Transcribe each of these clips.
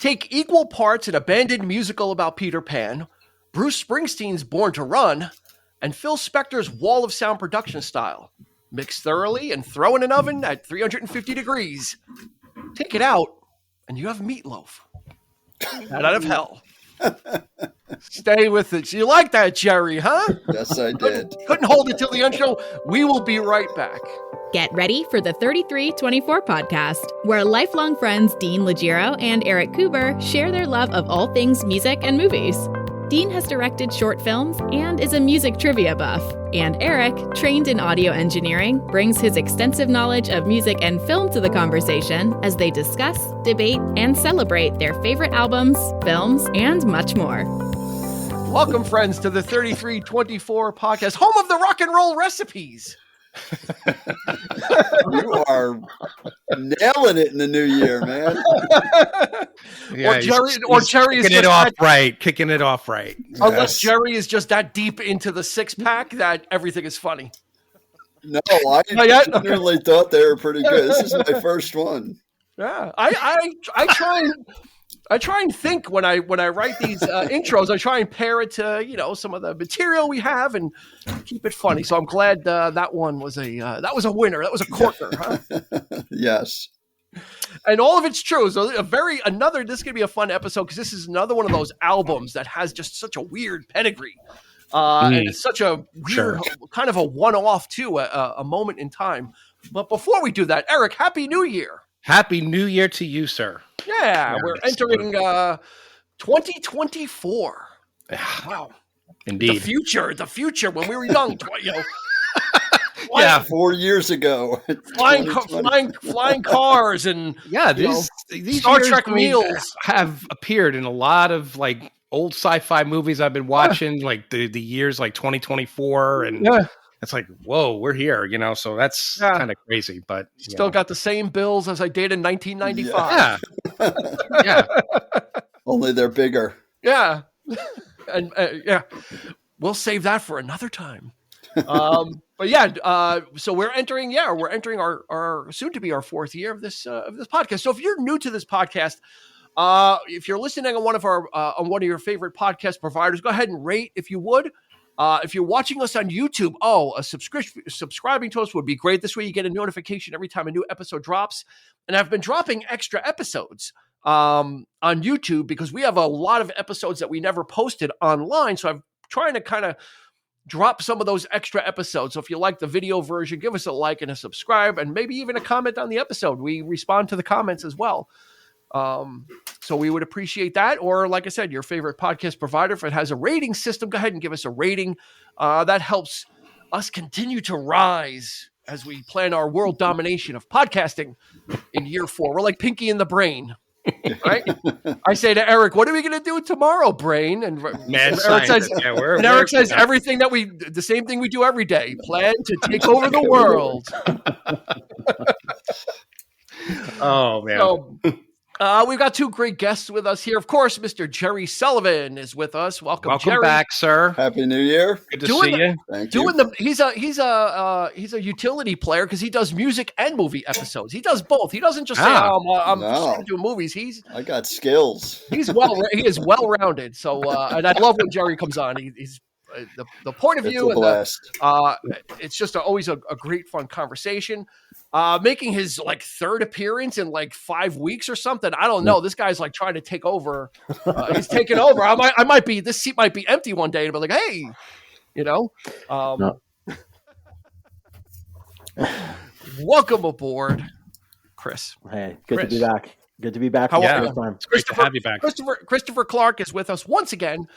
Take equal parts an abandoned musical about Peter Pan, Bruce Springsteen's Born to Run, and Phil Spector's Wall of Sound production style. Mix thoroughly and throw in an oven at 350 degrees. Take it out, and you have meatloaf. Out of hell. Stay with it. You like that, Jerry, huh? Yes, I did. Couldn't hold it till the end show. We will be right back. Get ready for the 3324 podcast, where lifelong friends Dean Legiro and Eric Kuber share their love of all things music and movies. Dean has directed short films and is a music trivia buff. And Eric, trained in audio engineering, brings his extensive knowledge of music and film to the conversation as they discuss, debate, and celebrate their favorite albums, films, and much more. Welcome, friends, to the 3324 podcast, home of the rock and roll recipes. You are nailing it in the new year, man. Yeah, Jerry is kicking it off right. Unless Jerry is just that deep into the six pack that everything is funny. No, I generally thought they were pretty good. This is my first one. Yeah, I try and think when I write these intros. I try and pair it to some of the material we have and keep it funny. So I'm glad that one was a winner. That was a corker, huh? Yes. And all of it's true. So this is gonna be a fun episode because this is another one of those albums that has just such a weird pedigree. And it's such a weird kind of a one-off too, a moment in time. But before we do that, Eric, Happy New Year. Happy New Year to you, sir. Yeah, we're entering 2024. Wow. Indeed. The future when we were young, yeah, 4 years ago. flying cars and these Star Trek meals have appeared in a lot of like old sci-fi movies I've been watching, like the years like 2024 and it's like, whoa, we're here, so that's kind of crazy, but still got the same bills as I did in 1995. Yeah. Only they're bigger. Yeah. And we'll save that for another time. But so we're entering our soon to be our fourth year of this podcast. So if you're new to this podcast, if you're listening on one of your favorite podcast providers, go ahead and rate if you would. If you're watching us on YouTube, subscribing to us would be great. This way you get a notification every time a new episode drops. And I've been dropping extra episodes on YouTube because we have a lot of episodes that we never posted online. So I'm trying to kind of drop some of those extra episodes. So if you like the video version, give us a like and a subscribe and maybe even a comment on the episode. We respond to the comments as well. So we would appreciate that. Or like I said, your favorite podcast provider, if it has a rating system, go ahead and give us a rating. That helps us continue to rise as we plan our world domination of podcasting in year 4. We're like Pinky in the Brain, right? I say to Eric, what are we going to do tomorrow, Brain? And Eric says everything the same thing we do every day, plan to take over the world. Oh, man. So, we've got two great guests with us here. Of course, Mr. Jerry Sullivan is with us. Welcome Jerry. Back, sir. Happy New Year. Good to see you. Thank you. He's a utility player because he does music and movie episodes. He does both. He doesn't just say, "I'm just doing movies." I got skills. He is well rounded. So, and I love when Jerry comes on. He's the point of view, and it's just always a great fun conversation. Making his like third appearance in like 5 weeks or something. I don't know. This guy's like trying to take over. He's taking over. This seat might be empty one day and be like, hey, welcome aboard, Chris. Hey, good to be back. Good to be back. It's great to have you back. Christopher Clark is with us once again,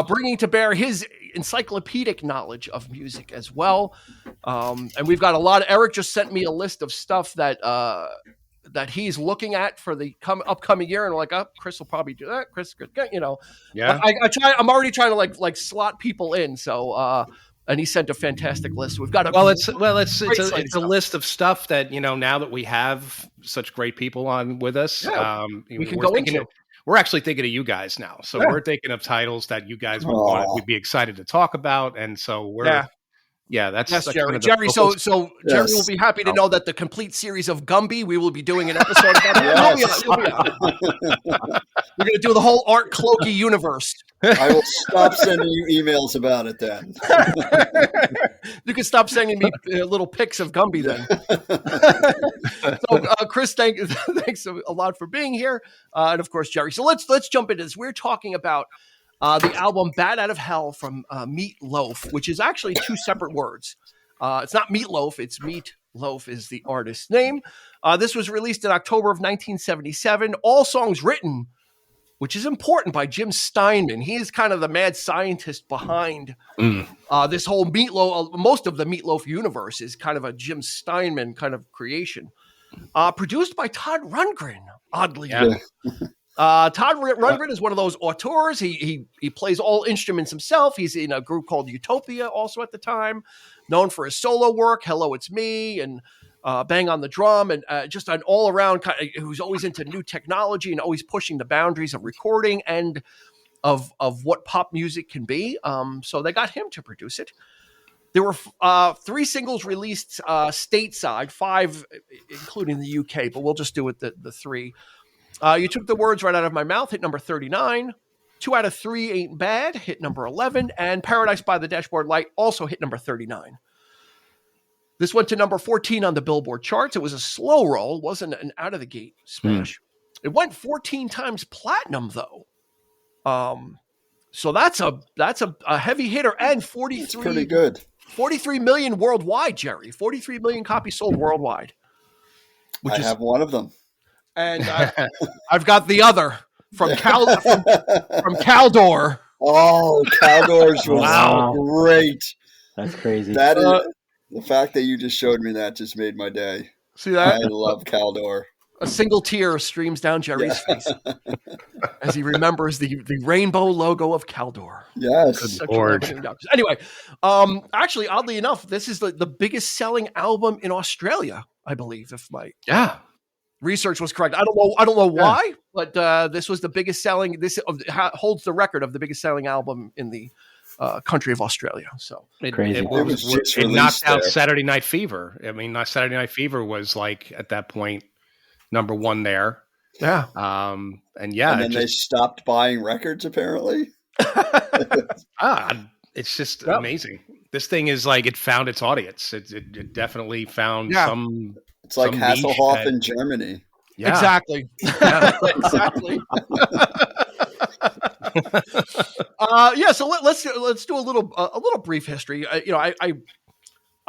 bringing to bear his encyclopedic knowledge of music as well. And we've got a lot. Eric just sent me a list of stuff that he's looking at for the upcoming year, and I'm like, Chris will probably do that. Chris, Yeah. I'm already trying to like slot people in. So. And he sent a fantastic list. We've got it's a list of stuff that now that we have such great people on with us, we can go into. We're actually thinking of you guys now, so we're thinking of titles that you guys would be excited to talk about, and so we're that's Jerry. Jerry, so Jerry will be happy to know that the complete series of Gumby, we will be doing an episode about it. We're going to do the whole Art Clokey universe. I will stop sending you emails about it then. You can stop sending me little pics of Gumby then. So, Chris, thanks a lot for being here, and of course, Jerry. So let's jump into this. We're talking about the album "Bat Out of Hell" from Meat Loaf, which is actually two separate words. It's not Meatloaf; it's Meat Loaf is the artist's name. This was released in October of 1977. All songs written, which is important, by Jim Steinman. He is kind of the mad scientist behind this whole Meatloaf. Most of the Meatloaf universe is kind of a Jim Steinman kind of creation. Produced by Todd Rundgren, oddly enough. Todd Rundgren is one of those auteurs. He plays all instruments himself. He's in a group called Utopia also at the time, known for his solo work, Hello, It's Me, and Bang on the Drum, and just an all-around who's always into new technology and always pushing the boundaries of recording and of what pop music can be. So they got him to produce it. There were 3 singles released stateside, 5 including the UK, but we'll just do it the 3. You Took the Words Right Out of My Mouth, hit number 39. 2 Out of 3 Ain't Bad, hit number 11. And Paradise by the Dashboard Light also hit number 39. This went to number 14 on the Billboard charts. It was a slow roll, wasn't an out-of-the-gate smash. It went 14 times platinum, though. So that's a heavy hitter, and 43. That's pretty good. 43 million worldwide, Jerry. 43 million copies sold worldwide. I have one of them. And I've got the other from Caldor. Oh, Caldor's was great. That's crazy. That is the fact that you just showed me that just made my day. See that? I love Caldor. A single tear streams down Jerry's face as he remembers the rainbow logo of Caldor. Yes. Anyway, actually, oddly enough, this is the biggest selling album in Australia, I believe, if my research was correct. I don't know why, but this was the biggest selling. This holds the record of the biggest selling album in the country of Australia. So crazy. It knocked out Saturday Night Fever. I mean, Saturday Night Fever was like at that point number 1 there. Yeah. And then they stopped buying records apparently. It's just amazing. This thing is like, it found its audience. It definitely found some. It's like Hasselhoff in Germany. Yeah. Exactly. Yeah. Exactly. So let's do a little brief history.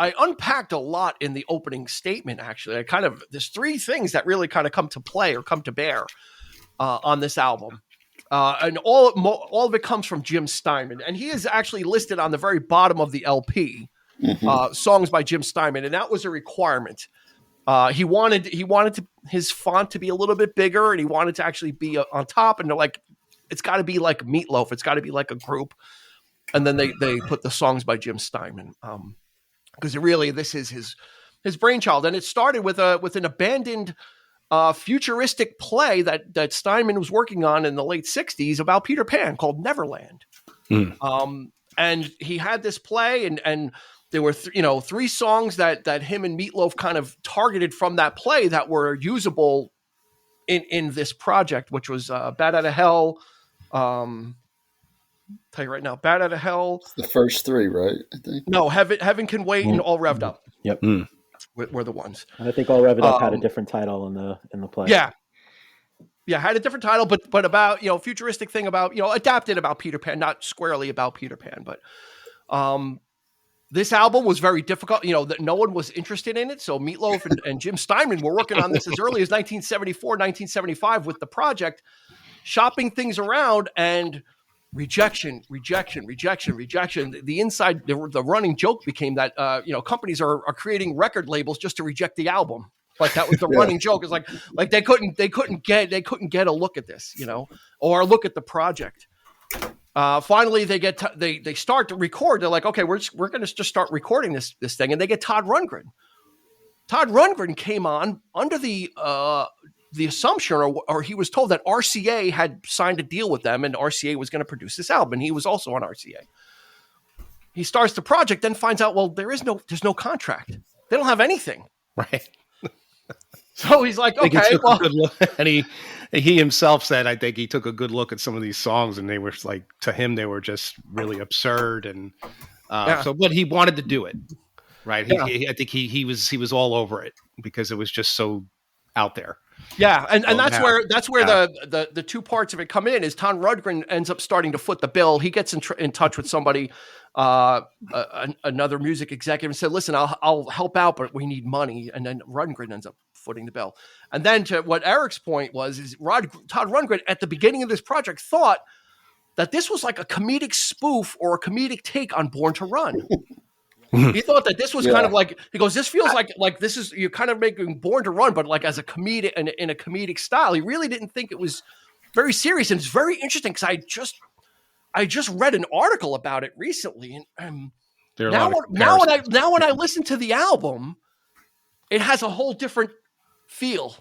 I unpacked a lot in the opening statement. Actually, there's 3 things that really kind of come to play or come to bear on this album, and all of it comes from Jim Steinman, and he is actually listed on the very bottom of the LP, songs by Jim Steinman, and that was a requirement. He wanted his font to be a little bit bigger, and he wanted to actually be on top. And they're like, it's got to be like Meatloaf. It's got to be like a group. And then they put the songs by Jim Steinman, because this is his brainchild. And it started with an abandoned futuristic play that Steinman was working on in the late 60s about Peter Pan called Neverland. And he had this play, and there were 3 songs that him and Meatloaf kind of targeted from that play that were usable in this project, which was Bat Out of Hell. Tell you right now, Bat Out of Hell. It's the first 3, right? I think. No, Heaven Can Wait and All Revved Up. Yep. Were the ones. I think All Revved Up had a different title in the play. Yeah. Yeah, had a different title, but about, futuristic thing about, adapted about Peter Pan, not squarely about Peter Pan, but this album was very difficult, that no one was interested in it. So Meatloaf and Jim Steinman were working on this as early as 1974, 1975 with the project, shopping things around, and rejection. The running joke became that, companies are creating record labels just to reject the album. Like that was the running joke. It's like they couldn't get a look at this, or look at the project. Finally, they start to record. They're like, okay, we're going to just start recording this thing, and they get Todd Rundgren. Todd Rundgren came on under the assumption, or he was told that RCA had signed a deal with them, and RCA was going to produce this album. And he was also on RCA. He starts the project, then finds out, well, there's no contract. They don't have anything. Right. So he's like, okay, and he himself said, I think he took a good look at some of these songs, and they were like, to him, they were just really absurd. And but he wanted to do it, right? I think he was all over it because it was just so out there. Yeah, and that's where the two parts of it come in. Is Todd Rundgren ends up starting to foot the bill. He gets in touch with somebody, another music executive, and said, "Listen, I'll help out, but we need money." And then Rundgren ends up footing the bill. And then to what Eric's point was, is Todd Rundgren at the beginning of this project thought that this was like a comedic spoof or a comedic take on Born to Run. He thought that this was kind of like, he goes, this feels like this is, you're kind of making Born to Run, but like as a comedic, in a comedic style. He really didn't think it was very serious. And it's very interesting because I just read an article about it recently. And now when I listen to the album, it has a whole different feel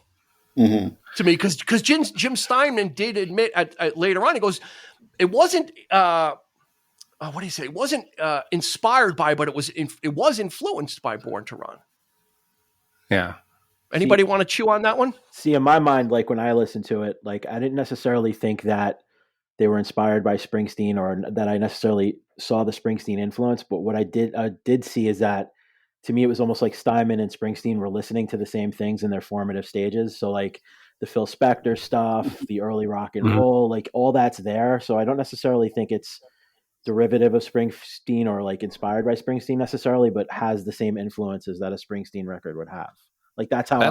to me. Because Jim Steinman did admit at later on, he goes, it wasn't, what do you say? It wasn't inspired by, but it was influenced by Born to Run. Yeah. Anybody want to chew on that one? See, in my mind, like when I listened to it, like I didn't necessarily think that they were inspired by Springsteen or that I necessarily saw the Springsteen influence. But what I did see is that to me, it was almost like Steinman and Springsteen were listening to the same things in their formative stages. So like the Phil Spector stuff, the early rock and roll, like all that's there. So I don't necessarily think it's derivative of Springsteen or like inspired by Springsteen necessarily, but has the same influences that a Springsteen record would have. Like that's how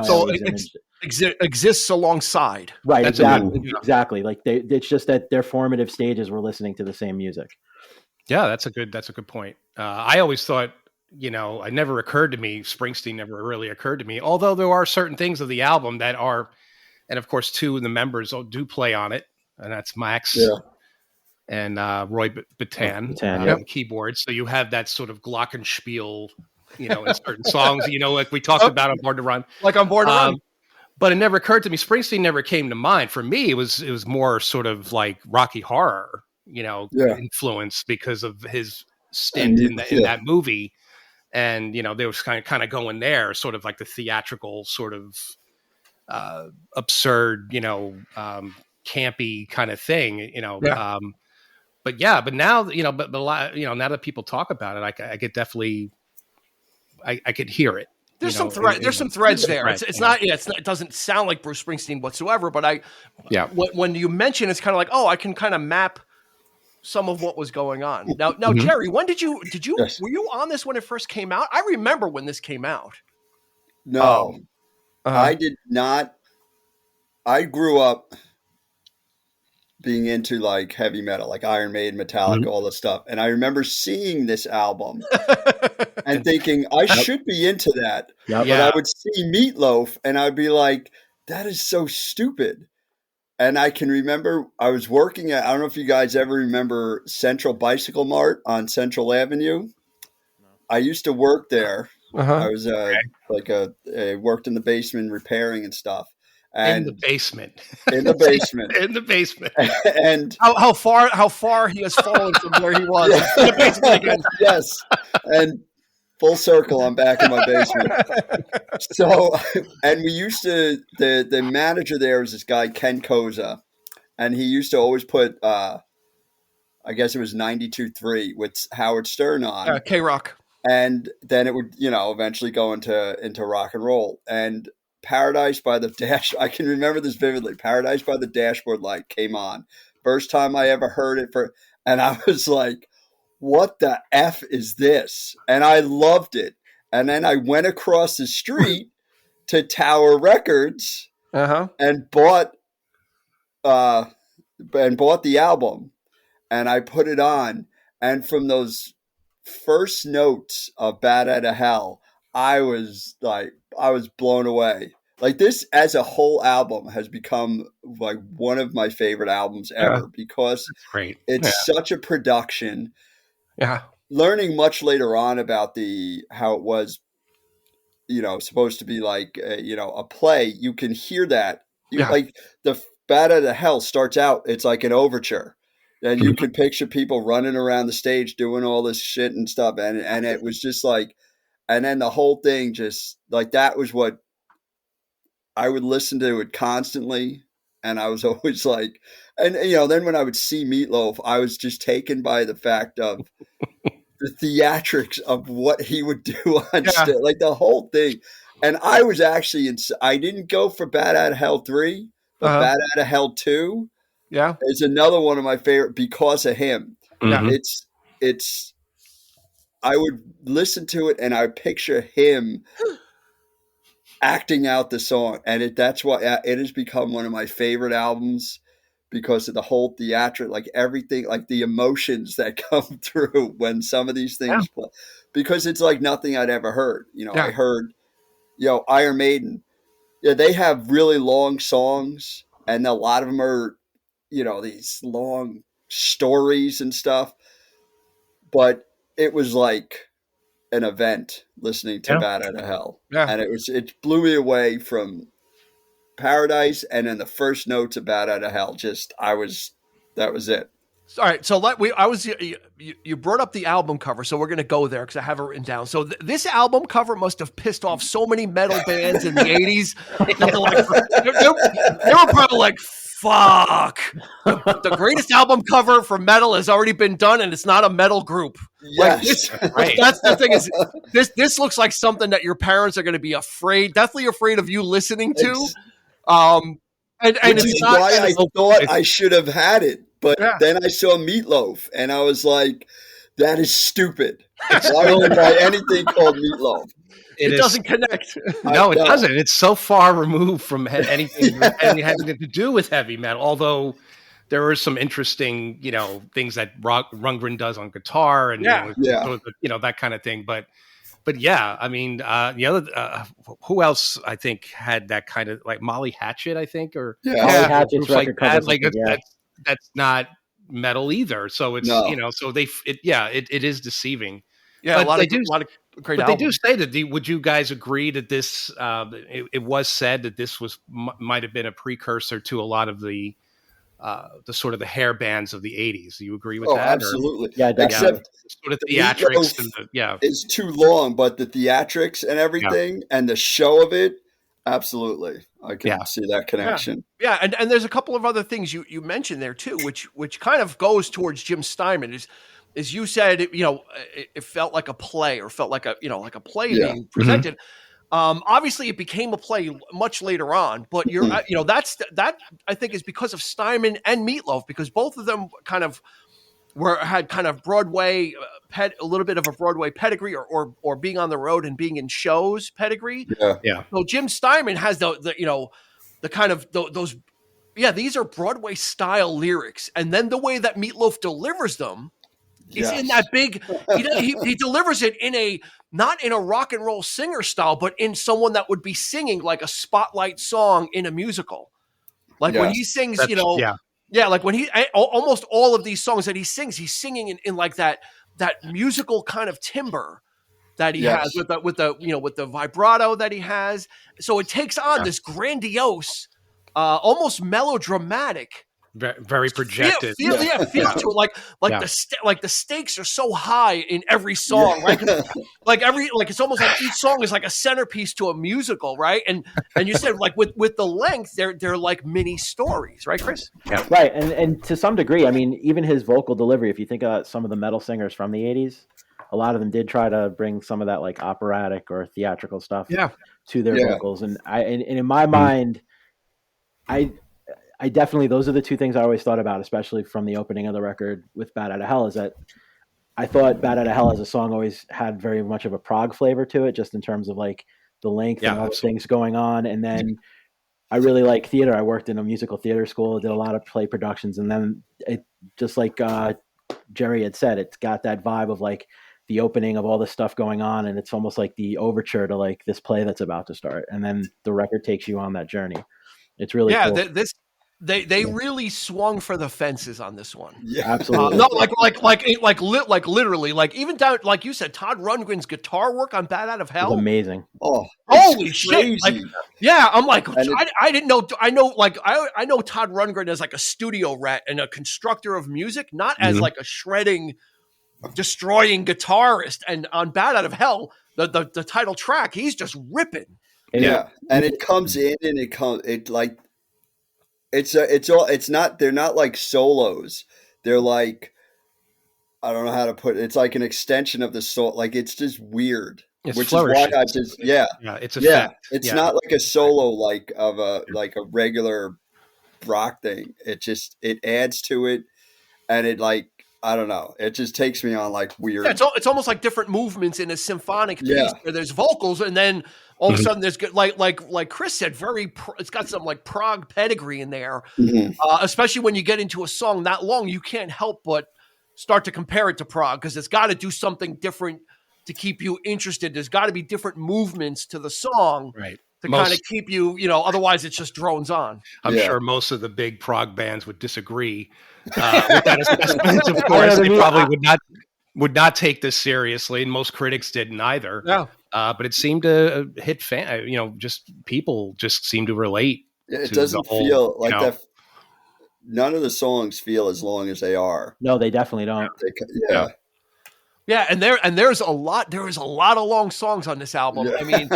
exists alongside. Right. Exactly. Like it's just that their formative stages were listening to the same music. Yeah, that's a good point. I always thought, it never occurred to me. Springsteen never really occurred to me, although there are certain things of the album that are, and of course, two of the members do play on it, and that's Max. Yeah. And Roy Bataan on the keyboard. So you have that sort of glockenspiel, in certain songs, like we talked about on Born to Run. Like on Born to Run. But it never occurred to me. Springsteen never came to mind. For me, it was more sort of like Rocky Horror, influence because of his stint in that movie. And, they was kind of going there, sort of like the theatrical sort of absurd, campy kind of thing, But now, now that people talk about it, I could definitely, I could hear it. There's some threads there. It's not, it doesn't sound like Bruce Springsteen whatsoever, but when you mention, it's kind of like, I can kind of map some of what was going on. Now, Jerry, when did you, were you on this when it first came out? I remember when this came out. No, I did not. I grew up being into like heavy metal, like Iron Maiden, Metallica, all this stuff. And I remember seeing this album and thinking I should be into that. But I would see Meatloaf and I'd be like, that is so stupid. And I can remember I was working at, I don't know if you guys ever remember Central Bicycle Mart on Central Avenue. I used to work there. I was I worked in the basement repairing and stuff. And in the basement. In the basement. In the basement. And how far he has fallen from where he was. In the basement again. Yes. And full circle, I'm back in my basement. So, and we used to, the manager there was this guy, Ken Koza, and he used to always put, I guess it was 92.3 with Howard Stern on. K-Rock. And then it would, eventually go into rock and roll. And Paradise by the I can remember this vividly. Paradise by the Dashboard Light came on. First time I ever heard it and I was like, what the F is this? And I loved it. And then I went across the street to Tower Records and bought the album, and I put it on. And from those first notes of Bat Out of Hell, I was blown away. Like this as a whole album has become like one of my favorite albums ever because it's such a production. Yeah. Learning much later on about how it was, supposed to be like, a play, you can hear that. Like the Bat Out of Hell starts out, it's like an overture. And you can picture people running around the stage doing all this shit and stuff. And it was just like, and then the whole thing just like, that was what I would listen to it constantly. And I was always like, and then when I would see Meatloaf, I was just taken by the fact of the theatrics of what he would do on stage, like the whole thing. And I was actually, I didn't go for Bat Out of Hell 3, but Bat Out of Hell 2 is another one of my favorite because of him. Mm-hmm. It's, I would listen to it and I picture him acting out the song. And that's why it has become one of my favorite albums because of the whole theatric, like everything, like the emotions that come through when some of these things play, because it's like nothing I'd ever heard. I heard, Iron Maiden, they have really long songs and a lot of them are, these long stories and stuff, but it was like an event listening to Bat Out of Hell. And it blew me away from Paradise, and then the first notes of Bat Out of Hell, that was it. All right, so you brought up the album cover, so we're going to go there because I have it written down. So this album cover must have pissed off so many metal bands in the 80s. They were probably like, fuck, the greatest album cover for metal has already been done, and it's not a metal group. Yes. That's the thing is, this looks like something that your parents are going to be definitely afraid of you listening to. And it's not why I thought I should have had it, but then I saw Meatloaf, and I was like, "That is stupid. Why would I buy anything called Meatloaf?" It doesn't connect. No, it doesn't. It's so far removed from anything having to do with heavy metal. Although there are some interesting, things that Rundgren does on guitar and that kind of thing, but. But yeah, I mean, the other who else I think had that kind of like Molly Hatchet, I think, or Molly Hatchet's record covers that's not metal either. So it's so it is deceiving. Yeah, but a lot of great. But albums. They do say that. Would you guys agree that this? It was said that this might have been a precursor to a lot of the sort of the hair bands of the 80s. Do you agree with that? Absolutely. Yeah, except sort of theatrics and it's too long, but the theatrics and everything and the show of it, absolutely. I can see that connection. Yeah, and there's a couple of other things you mentioned there too, which kind of goes towards Jim Steinman. As you said, it felt like a play, or felt like a play being presented. Mm-hmm. Obviously it became a play much later on, but that I think is because of Steinman and Meatloaf, because both of them kind of had kind of Broadway a little bit of a Broadway pedigree, or being on the road and being in shows pedigree. Yeah. So Jim Steinman has the kind of those. Yeah, these are Broadway style lyrics, and then the way that Meatloaf delivers them. He's in that big. He delivers it not in a rock and roll singer style, but in someone that would be singing like a spotlight song in a musical. Like when he sings, like when almost all of these songs that he's singing in like that musical kind of timbre that he has with the vibrato that he has. So it takes on this grandiose, almost melodramatic. Very projected. Feel to it like the stakes are so high in every song, right? Like it's almost like each song is like a centerpiece to a musical, right? And you said like with the length, they're like mini stories, right, Chris? Yeah. Right, and to some degree, I mean, even his vocal delivery. If you think about some of the metal singers from the '80s, a lot of them did try to bring some of that like operatic or theatrical stuff to their vocals, and in my mind, I definitely, those are the two things I always thought about, especially from the opening of the record with Bat Out of Hell, is that I thought Bat Out of Hell as a song always had very much of a prog flavor to it, just in terms of like the length and all the things going on. And then I really like theater. I worked in a musical theater school, did a lot of play productions. And then it just like Jerry had said, it's got that vibe of like the opening of all this stuff going on. And it's almost like the overture to like this play that's about to start. And then the record takes you on that journey. It's really cool. They really swung for the fences on this one. Yeah, absolutely. No, like literally, like even down, like you said, Todd Rundgren's guitar work on "Bat Out of Hell" was amazing. Oh, holy shit! Like, I'm like, I didn't know. I know, like I know Todd Rundgren as like a studio rat and a constructor of music, not as like a shredding, destroying guitarist. And on "Bat Out of Hell," the title track, he's just ripping. And it comes in and it's not, they're not like solos. They're like, I don't know how to put it. It's like an extension of the soul. Like it's just weird. It's which is why I just it's it's not like a solo like of a regular rock thing. It adds to it, and it like, I don't know, it just takes me on like weird. Yeah, it's almost like different movements in a symphonic piece where there's vocals, and then all of a sudden there's like Chris said, it's got some like prog pedigree in there. Especially when you get into a song that long, you can't help but start to compare it to prog, because it's got to do something different to keep you interested. There's got to be different movements to the song, right, to kind of keep you, otherwise it just drones on. I'm sure most of the big prog bands would disagree with that assessment. Of course, they probably would not take this seriously, and most critics didn't either. Yeah. But it seemed to hit just people just seem to relate. It doesn't feel like that. None of the songs feel as long as they are. No, they definitely don't. Yeah, and there is a lot of long songs on this album. Yeah.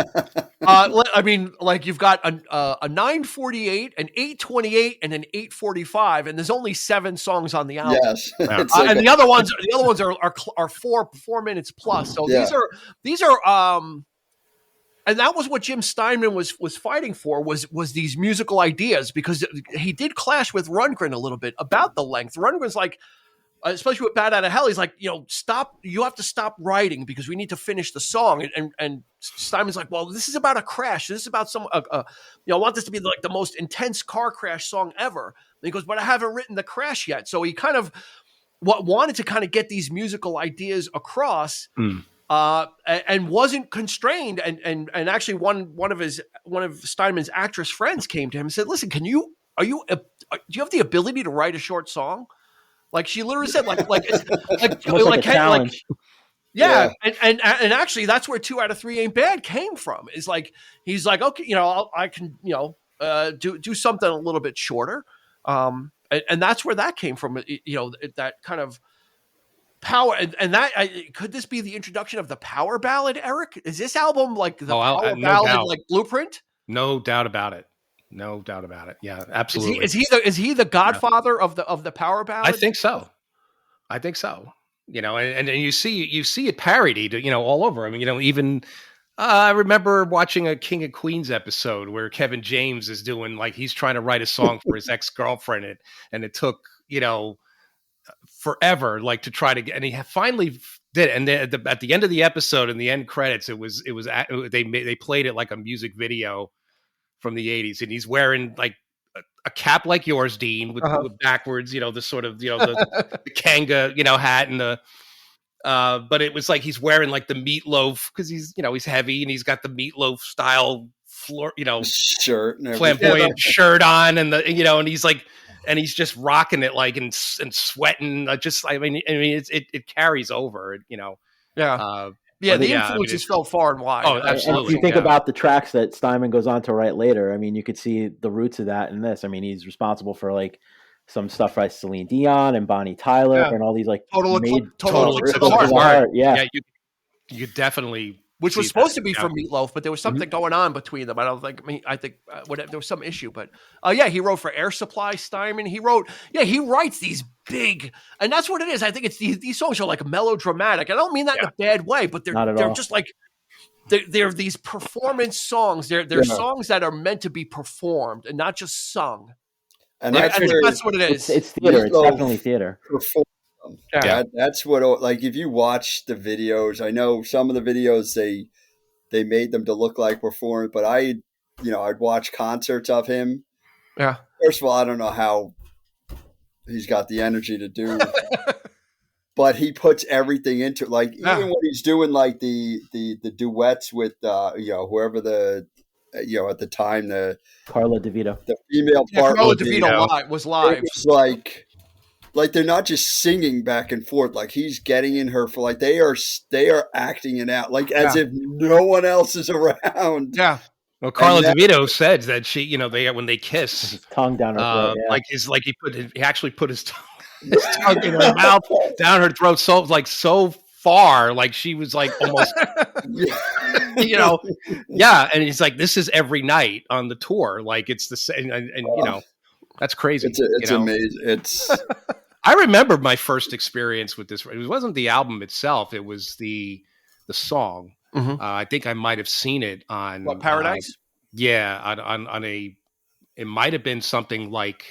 I mean, like you've got a 9:48, an 8:28, and an 8:45, and there's only 7 songs on the album. Yes, and the other ones are 4 minutes plus. So these are and that was what Jim Steinman was fighting for, was these musical ideas, because he did clash with Rundgren a little bit about the length. Rundgren's like, especially with Bat Out of Hell, he's like, stop. You have to stop writing because we need to finish the song. And Steinman's like, well, this is about a crash. This is about I want this to be like the most intense car crash song ever. And he goes, but I haven't written the crash yet. So he kind of wanted to kind of get these musical ideas across, and wasn't constrained. And actually, one of Steinman's actress friends came to him and said, listen, do you have the ability to write a short song? Like she literally said, like a challenge. Yeah. And actually, that's where 2 out of 3 Ain't Bad came from. Is like, he's like, okay, I can do something a little bit shorter, and that's where that came from. That kind of power, and that could this be the introduction of the power ballad, Eric? Is this album like the power ballad, like blueprint? No doubt about it. No doubt about it. Yeah, absolutely. Is he the godfather of the power ballad? I think so. And you see it parodied, all over. I mean, even I remember watching a King of Queens episode where Kevin James is doing, like, he's trying to write a song for his ex-girlfriend, and it took, forever, like, to try to get, and he finally did it. And at the end of the episode, in the end credits, they played it like a music video from the 80s, and he's wearing like a cap like yours, Dean, with backwards, the sort of, the Kanga, hat, and the but it was like he's wearing like the Meatloaf, because he's heavy, and he's got the Meatloaf style floor, shirt, flamboyant shirt on, and and he's like, and he's just rocking it, like, and sweating. It carries over, Yeah, the influence is felt far and wide. Oh, absolutely. And if you think about the tracks that Steinman goes on to write later, I mean, you could see the roots of that in this. I mean, he's responsible for like some stuff by Celine Dion and Bonnie Tyler and all these like total heart. Yeah, you definitely. Which was supposed to be for Meatloaf, but there was something going on between them. I think there was some issue, but he wrote for Air Supply, Steinman. He writes these big, and that's what it is. I think it's these songs are like melodramatic. I don't mean that in a bad way, but they're just like, they're these performance songs. They're songs that are meant to be performed and not just sung. And I think that's what it is. It's theater. It's definitely theater. That's what, like, if you watch the videos, I know some of the videos they made them to look like performance, but I'd watch concerts of him. Yeah. First of all, I don't know how he's got the energy to do, but he puts everything into it. Like, even when he's doing like the duets with whoever at the time, the Carla DeVito, the female part, Carla DeVito was live. It was like they're not just singing back and forth. Like, he's getting in her for, like, they are acting it out, like, as if no one else is around. Yeah. Well, Carla DeVito said that she, when they kiss, his tongue down her throat, he actually put his tongue in her mouth, down her throat, so far, like she was like almost, and he's like, this is every night on the tour, like it's the same, and That's crazy. It's amazing. It's. I remember my first experience with this. It wasn't the album itself; it was the song. Mm-hmm. I think I might have seen it on Paradise. On a. It might have been something like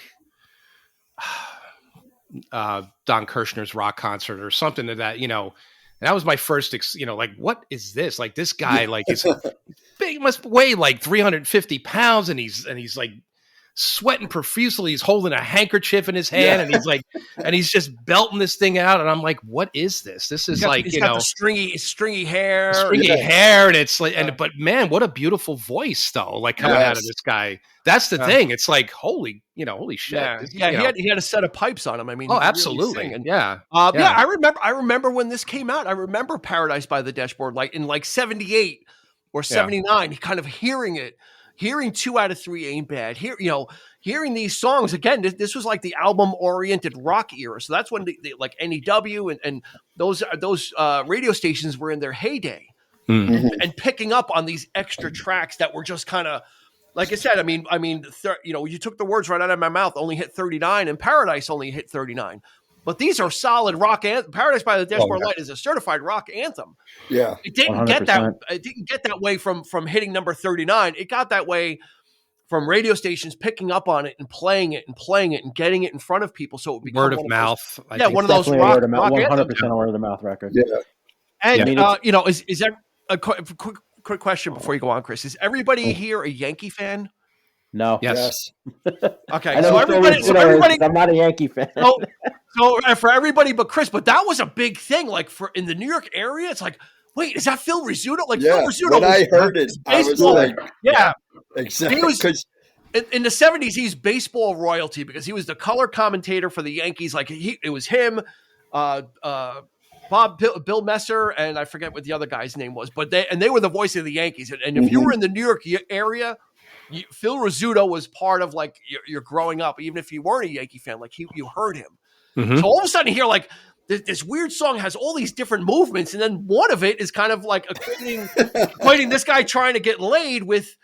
Don Kirshner's rock concert or something to that. And that was my first. Like, what is this? Like, this guy, like, is big, must weigh like 350 pounds, and he's like sweating profusely. He's holding a handkerchief in his hand, and he's like, and he's just belting this thing out. And I'm like, what is this? This is he's got the stringy hair, and it's like, but man, what a beautiful voice though, like coming out of this guy. That's the thing. It's like, holy shit. He had a set of pipes on him. I mean, absolutely. Really I remember when this came out. I remember Paradise by the Dashboard, like in like 78 or 79, kind of hearing 2 out of 3 ain't bad. Hearing these songs again. This was like the album-oriented rock era. So that's when the like NEW and those radio stations were in their heyday, and picking up on these extra tracks that were just kind of, like I said. I mean, you took the words right out of my mouth. Only hit 39, and Paradise only hit 39. But these are solid rock. Paradise by the Dashboard Light is a certified rock anthem. Yeah, it didn't 100%. Get that. It didn't get that way from hitting number 39. It got that way from radio stations picking up on it and playing it and getting it in front of people. So it became word of mouth. One of those rock 100% word of mouth record. Yeah, and is that a quick question before you go on, Chris? Is everybody here a Yankee fan? No. Yes. Okay. So everybody. I'm not a Yankee fan. So for everybody but Chris, but that was a big thing. Like in the New York area, it's like, wait, is that Phil Rizzuto? Like Phil Rizzuto. When I heard it, I was like, exactly. In the 70s, he's baseball royalty because he was the color commentator for the Yankees. Like it was him, Bill Messer, and I forget what the other guy's name was, but they were the voice of the Yankees. And if you were in the New York area, Phil Rizzuto was part of like your growing up, even if you weren't a Yankee fan, like you heard him. So all of a sudden you hear like this weird song has all these different movements, and then one of it is kind of like equating this guy trying to get laid with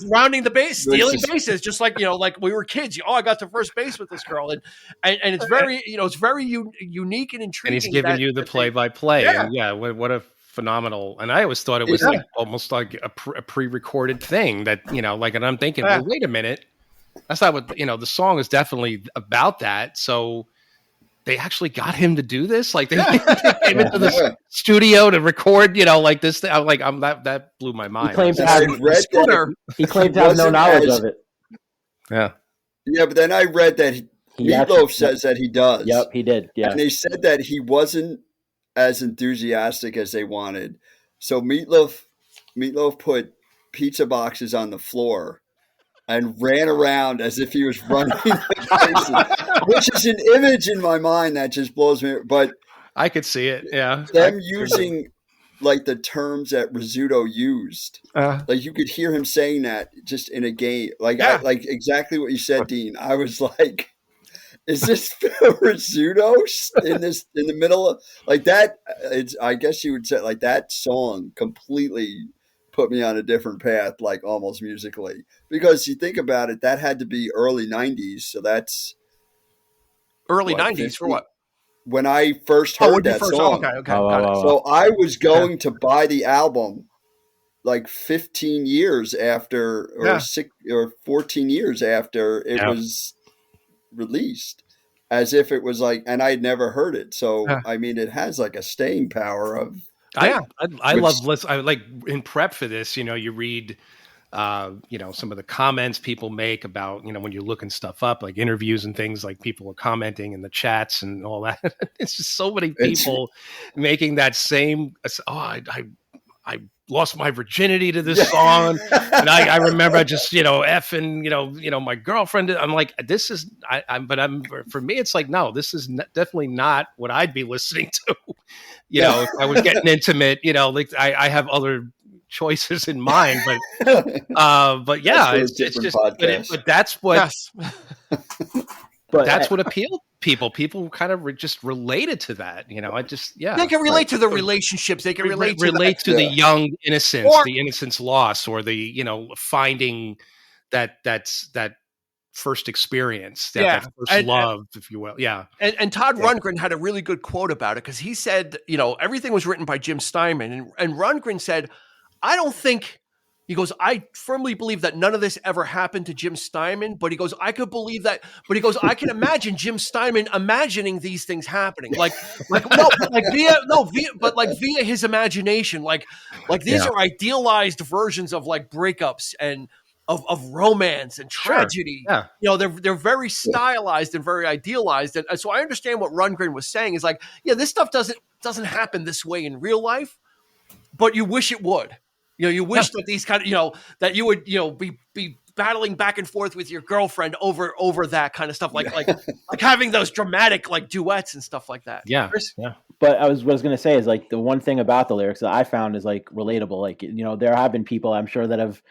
rounding the base, stealing bases, just like like we were kids. I got to first base with this girl, and it's very unique and intriguing. And he's giving you the play-by-play. Yeah, what a phenomenal. And I always thought it was like almost like a pre-recorded thing that and I'm thinking, well, wait a minute, that's not what the song is definitely about that. So they actually got him to do this. Like they came into the studio to record, like this thing. That blew my mind. He claimed to have no knowledge of it. Yeah. Yeah, but then I read that Meatloaf says that he does. Yep, he did. Yeah. And they said that he wasn't as enthusiastic as they wanted. So Meatloaf put pizza boxes on the floor and ran around as if he was running which is an image in my mind that just blows me. But I could see it. Yeah. Them using like the terms that Rizzuto used. Like you could hear him saying that just in a game. Like like exactly what you said, Dean. I was like, is this Phil Rizzuto in the middle of like that? I guess you would say like that song completely put me on a different path, like almost musically, because you think about it, that had to be early 90s. So that's early 90s for what? When I first heard that song. Okay. So I was going to buy the album like 15 years after or 14 years after it was released, as if it was like, and I'd never heard it. So, I mean, it has like a staying power of, I love listening. I like in prep for this, you read, some of the comments people make about, when you're looking stuff up, like interviews and things, like people are commenting in the chats and all that. It's just so many people making that same, I lost my virginity to this song. And I remember just, effing, my girlfriend. I'm like, this is, for me, it's like, no, this is definitely not what I'd be listening to. If I was getting intimate, like I have other choices in mind, but yeah, it's just, but that's what, that's what appealed people. People kind of just related to that, I just, they can relate to the relationships. They can relate to the young innocence, the innocence loss, or the, finding that first experience, that first love, if you will. Yeah. And Todd Rundgren had a really good quote about it, because he said, everything was written by Jim Steinman. And Rundgren said, he goes, I firmly believe that none of this ever happened to Jim Steinman, but he goes, I could believe that, but he goes, I can imagine Jim Steinman imagining these things happening, via his imagination, like these are idealized versions of like breakups and of romance and tragedy. Sure. Yeah. They're very stylized and very idealized, and so I understand what Rundgren was saying is like, this stuff doesn't happen this way in real life, but you wish it would. You wish that these kind of, that you would, be battling back and forth with your girlfriend over that kind of stuff, like having those dramatic like duets and stuff like that. Yeah, Chris? Yeah. But what I was going to say is like the one thing about the lyrics that I found is like relatable. Like there have been people I'm sure that have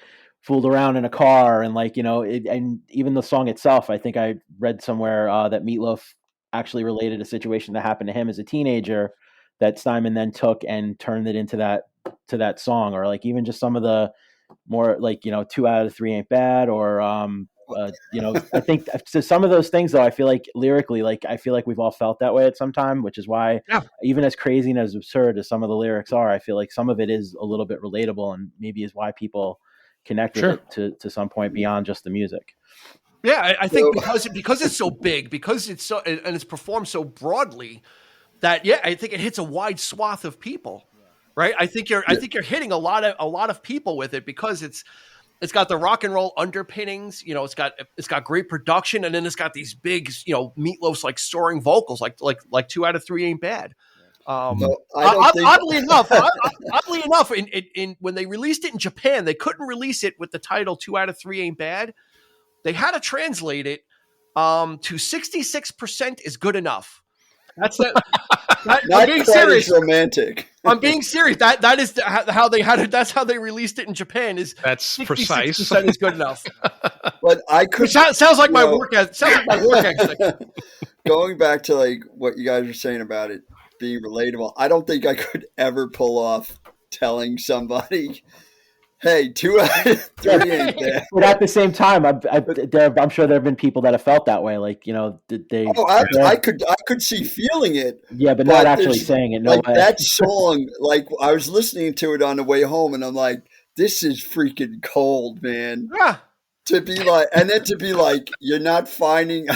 fooled around in a car and like and even the song itself. I think I read somewhere that Meatloaf actually related a situation that happened to him as a teenager that Steinman then took and turned it into that song, or like even just some of the more like 2 out of 3 ain't bad, or I think so some of those things though I feel like lyrically, like I feel like we've all felt that way at some time, which is why even as crazy and as absurd as some of the lyrics are, I feel like some of it is a little bit relatable, and maybe is why people connect with it to some point beyond just the music. Yeah, I think because it's so big, because it's so, and it's performed so broadly, that I think it hits a wide swath of people. Right, I think you're hitting a lot of people with it, because it's got the rock and roll underpinnings. It's got great production, and then it's got these big, Meatloaf's like soaring vocals, like 2 out of 3 ain't bad. Oddly enough, in when they released it in Japan, they couldn't release it with the title 2 out of 3 ain't bad. They had to translate it to 66% is good enough. That's it. I'm being serious. Romantic. I'm being serious. That is how they had it. That's how they released it in Japan. That's precise. Is good enough. But I could. Sounds like my work. Sounds like my work ethic. Going back to like what you guys were saying about it being relatable, I don't think I could ever pull off telling somebody, hey, 2 out of 3 ain't bad. But at the same time, I'm sure there have been people that have felt that way. Like, they. Oh, I could see feeling it. Yeah, but not actually saying it. No like way. That song, like I was listening to it on the way home, and I'm like, this is freaking cold, man. Yeah. To be like, you're not finding.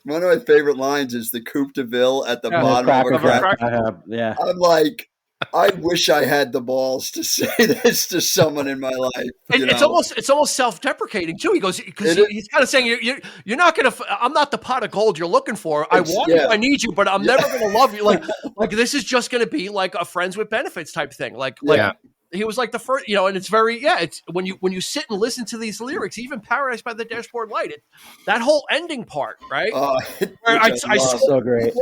One of my favorite lines is the Coupe de Ville at the bottom of a crack. Yeah. I'm like, I wish I had the balls to say this to someone in my life. It's almost self-deprecating too. He goes, because he's kind of saying you're not gonna. I'm not the pot of gold you're looking for. I want you, I need you, but I'm never gonna love you. Like this is just gonna be like a friends with benefits type thing. He was like the first, and it's very It's when you sit and listen to these lyrics, even Paradise by the Dashboard Light, that whole ending part, right? I so great.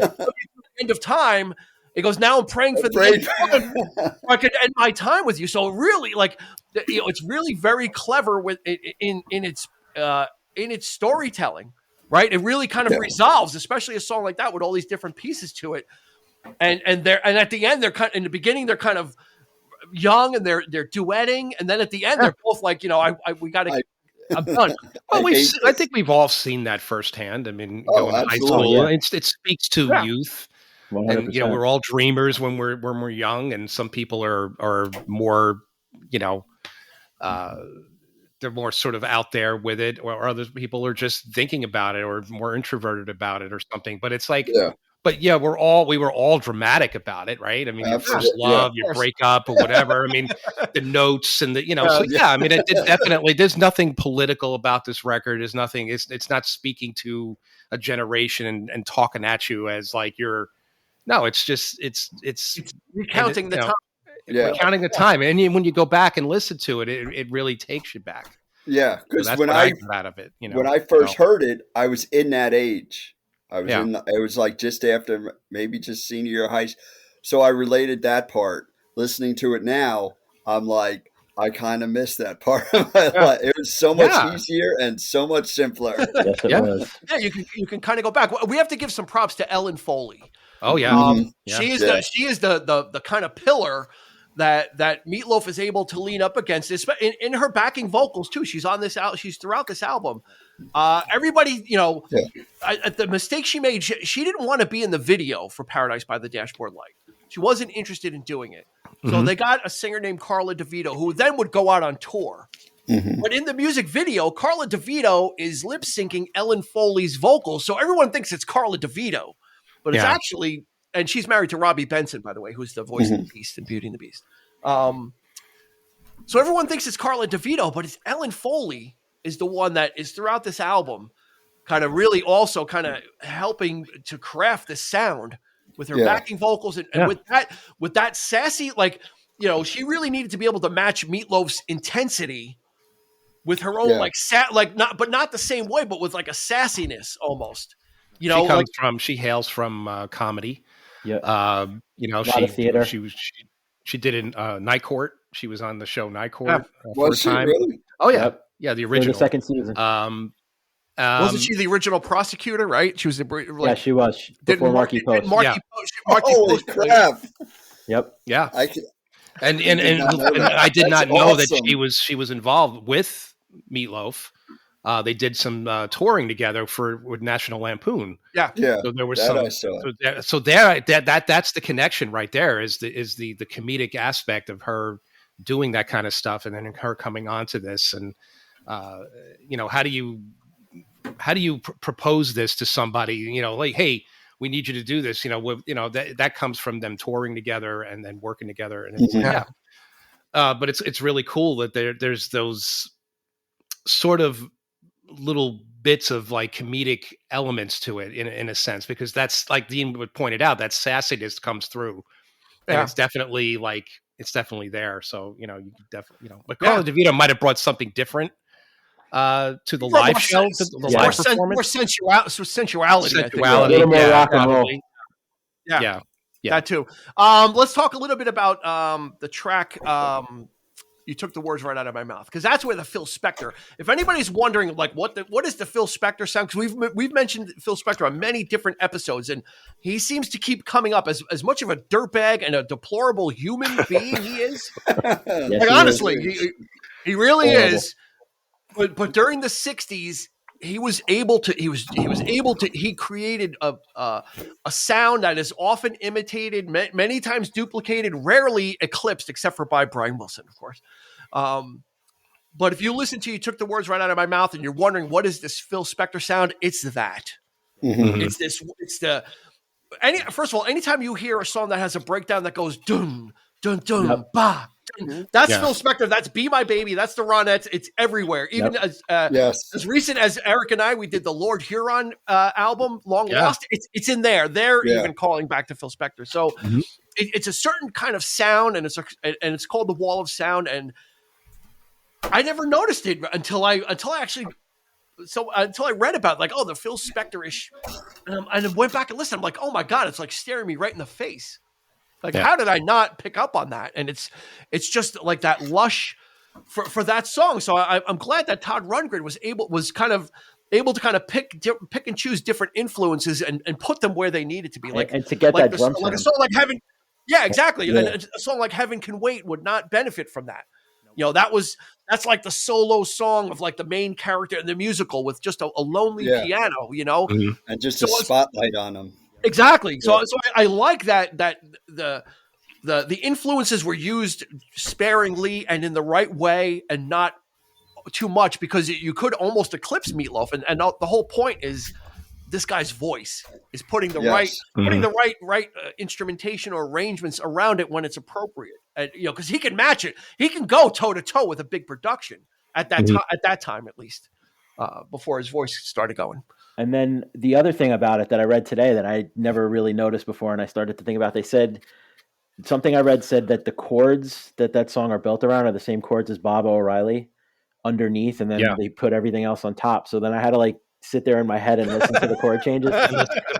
End of time. It goes, now I'm praying for the end I could end my time with you. So really, it's really very clever with in its storytelling, right? It really kind of resolves, especially a song like that with all these different pieces to it. And at the end, in the beginning, they're kind of young and they're duetting, and then at the end, they're both like, we got to. I'm done. Well, I think we've all seen that firsthand. I mean, going to high school, it speaks to youth. 100%. And we're all dreamers when we're young, and some people are more, they're more sort of out there with it, or other people are just thinking about it or more introverted about it or something. But it's like, we were all dramatic about it, right? I mean, your first love, your breakup, or whatever. I mean, the notes and I mean, it definitely. There's nothing political about this record. There's nothing. It's not speaking to a generation and talking at you as like you're. No, it's just it's recounting the time. Recounting the time, and when you go back and listen to it, it really takes you back. Yeah, because when I got out of it, when I first heard it, I was in that age. I was it was like just after maybe just senior year of high school. So I related that part. Listening to it now, I'm like, I kind of missed that part of my life. It was so much easier and so much simpler. Yes, it was. Yeah, you can kind of go back. We have to give some props to Ellen Foley. Oh yeah, she is the kind of pillar that Meatloaf is able to lean up against this in her backing vocals too. She's on this out. She's throughout this album. Everybody, the mistake she made, she didn't want to be in the video for Paradise by the Dashboard Light. She wasn't interested in doing it. So they got a singer named Carla DeVito, who then would go out on tour. But in the music video, Carla DeVito is lip syncing Ellen Foley's vocals. So everyone thinks it's Carla DeVito, but it's actually, and she's married to Robbie Benson, by the way, who's the voice of the Beast in Beauty and the Beast. So everyone thinks it's Carla DeVito, but it's Ellen Foley is the one that is throughout this album kind of really also kind of helping to craft the sound with her backing vocals and with that sassy, like, she really needed to be able to match Meatloaf's intensity with her own not the same way, but with like a sassiness almost. She hails from comedy. Yeah. Theater. She did in Night Court. She was on the show Night Court was she time. Really? Oh yeah, yeah, the original. The second season. Wasn't she the original prosecutor? Right? She was yeah, she was before Marky Post. Holy crap! Yep. Yeah. And I did not know that she was involved with Meatloaf. They did some touring together with National Lampoon. Yeah. So there was that's the connection right there. Is the comedic aspect of her doing that kind of stuff, and then her coming onto this, and how do you propose this to somebody? Like, hey, we need you to do this. That comes from them touring together and then working together, and but it's really cool that there's those sort of little bits of like comedic elements to it in a sense, because that's like Dean would pointed out, that sassiness comes through, and it's definitely there. So you definitely but Carla DeVito might have brought something different to the live show, live performance, more sensuality, a little more rock and roll. Yeah, that too. Let's talk a little bit about the track. You took the words right out of my mouth, because that's where the Phil Spector. If anybody's wondering, like, what is the Phil Spector sound? Because we've mentioned Phil Spector on many different episodes, and he seems to keep coming up as much of a dirtbag and a deplorable human being he is. Honestly, he really is. But during the 60s, he created a sound that is often imitated, many times duplicated, rarely eclipsed, except for by Brian Wilson, of course. But if you listen to, you took the words right out of my mouth, and you're wondering, what is this Phil Spector sound? It's that. First of all, anytime you hear a song that has a breakdown that goes dun, dun, dun, ba, that's Phil Spector. That's Be My Baby. That's the Ronettes. It's everywhere. Even as recent as Eric and I, we did the Lord Huron album, Long Lost. It's in there. They're even calling back to Phil Spector. So it's a certain kind of sound, and it's called the Wall of Sound. And I never noticed it until I read about it, like, the Phil Spector-ish, and I went back and listened. I'm like, oh my God, it's like staring me right in the face. Like, how did I not pick up on that? And it's just like that lush for that song. So I'm glad that Todd Rundgren was able to pick and choose different influences and put them where they needed to be. Like, and to get that drum sound. Like a song like Heaven. Yeah, exactly. Yeah. And a song like Heaven Can Wait would not benefit from that. That's like the solo song of like the main character in the musical with just a lonely piano, and just a spotlight on them. Exactly. So I like that the influences were used sparingly and in the right way, and not too much, because you could almost eclipse Meatloaf. And the whole point is this guy's voice is putting the right instrumentation or arrangements around it when it's appropriate. And, because he can match it. He can go toe to toe with a big production at that time, at least, before his voice started going. And then the other thing about it that I read today that I never really noticed before, and I started to think about, they said something I read said that the chords that song are built around are the same chords as Bob O'Reilly underneath, and then they put everything else on top. So then I had to like sit there in my head and listen to the chord changes.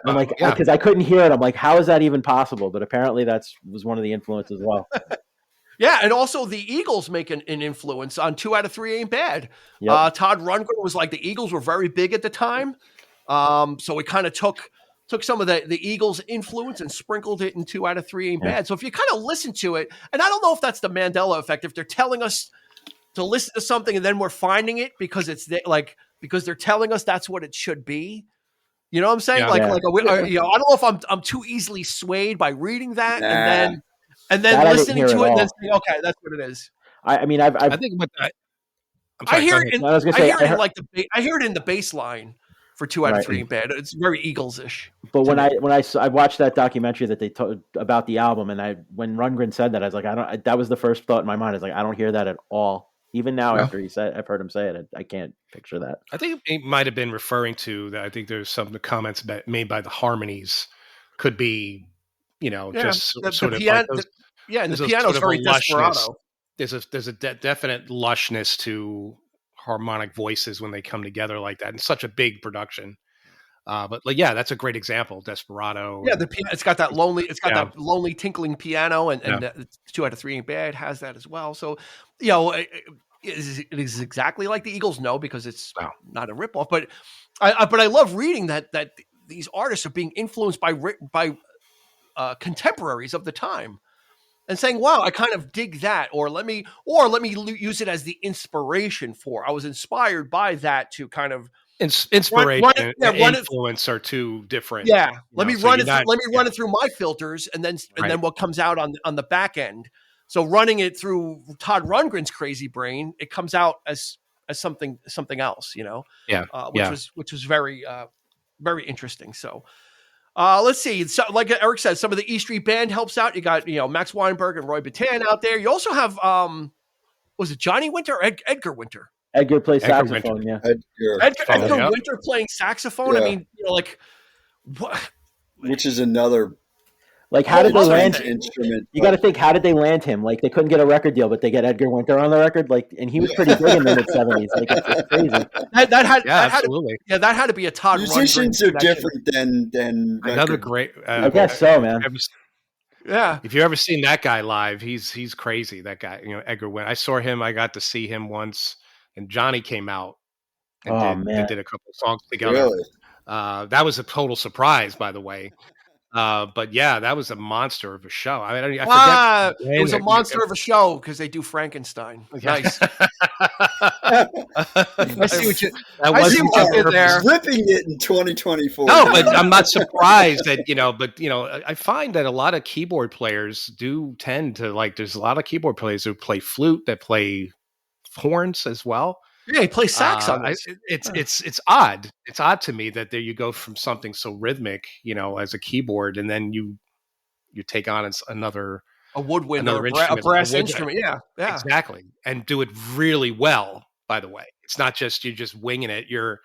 I'm like, because I couldn't hear it. I'm like, how is that even possible? But apparently was one of the influences as well. Yeah, and also the Eagles make an influence on 2 Out of 3 Ain't Bad. Yep. Todd Rundgren was like, the Eagles were very big at the time. So we kind of took took some of the Eagles influence and sprinkled it in 2 Out of 3 Ain't Bad. So if you kind of listen to it, and I don't know if that's the Mandela effect, if they're telling us to listen to something and then we're finding it because because they're telling us that's what it should be. You know what I'm saying? Yeah. I don't know if I'm too easily swayed by reading that and then That listening to it and then saying, okay, that's what it is. I mean, I think with that, I hear it. I hear it in the bass line for 2 Out of 3 Ain't Bad. It's very Eagles-ish. But when I watched that documentary that they told about the album, and when Rundgren said that, I was like, that was the first thought in my mind. I was like, I don't hear that at all. Even now, after I've heard him say it, I can't picture that. I think he might have been referring to that. I think there's some comments made by the harmonies could be, just sort of piano, like and the piano's very Desperado. There's a definite lushness to harmonic voices when they come together like that, and such a big production. But that's a great example. Desperado. Yeah, it's got that lonely. It's got that lonely tinkling piano, and 2 Out of 3 Ain't Bad has that as well. So, it is exactly like the Eagles. No, because it's not a ripoff. But I love reading that these artists are being influenced by contemporaries of the time, and saying, "Wow, I kind of dig that," or let me use it as the inspiration for. I was inspired by that to kind of. Inspiration and influence are two different. Yeah, let me run it through my filters, and then what comes out on the back end. So running it through Todd Rundgren's crazy brain, it comes out as something else, which was very very interesting. So let's see. So, like Eric said, some of the E Street Band helps out. You got Max Weinberg and Roy Bataan out there. You also have was it Johnny Winter or Edgar Winter? Edgar plays saxophone, Edgar Winter playing saxophone. Yeah. I mean, what? Which is another. Like, how did they land instrument? You got to think, how did they land him? Like, they couldn't get a record deal, but they get Edgar Winter on the record. Like, and he was pretty big in the mid-70s. Like, it's crazy. That had to be a Todd. Musicians are different than another great. I guess so, man. If you've ever seen that guy live, he's crazy. That guy, Edgar Winter. I saw him. I got to see him once. And Johnny came out and did a couple of songs together. Really? That was a total surprise, by the way. But that was a monster of a show. I mean, I forget. It was a monster of a show because they do Frankenstein. Nice. I see what you did there. Ripping it in 2024. No, but I'm not surprised that, I find that a lot of keyboard players do tend to there's a lot of keyboard players who play flute, that play horns as well. Yeah, he plays sax on this. It's odd. It's odd to me that there you go from something so rhythmic, as a keyboard, and then you take on a woodwind or a brass instrument. Yeah, exactly, and do it really well. By the way, it's not just you're just winging it. You're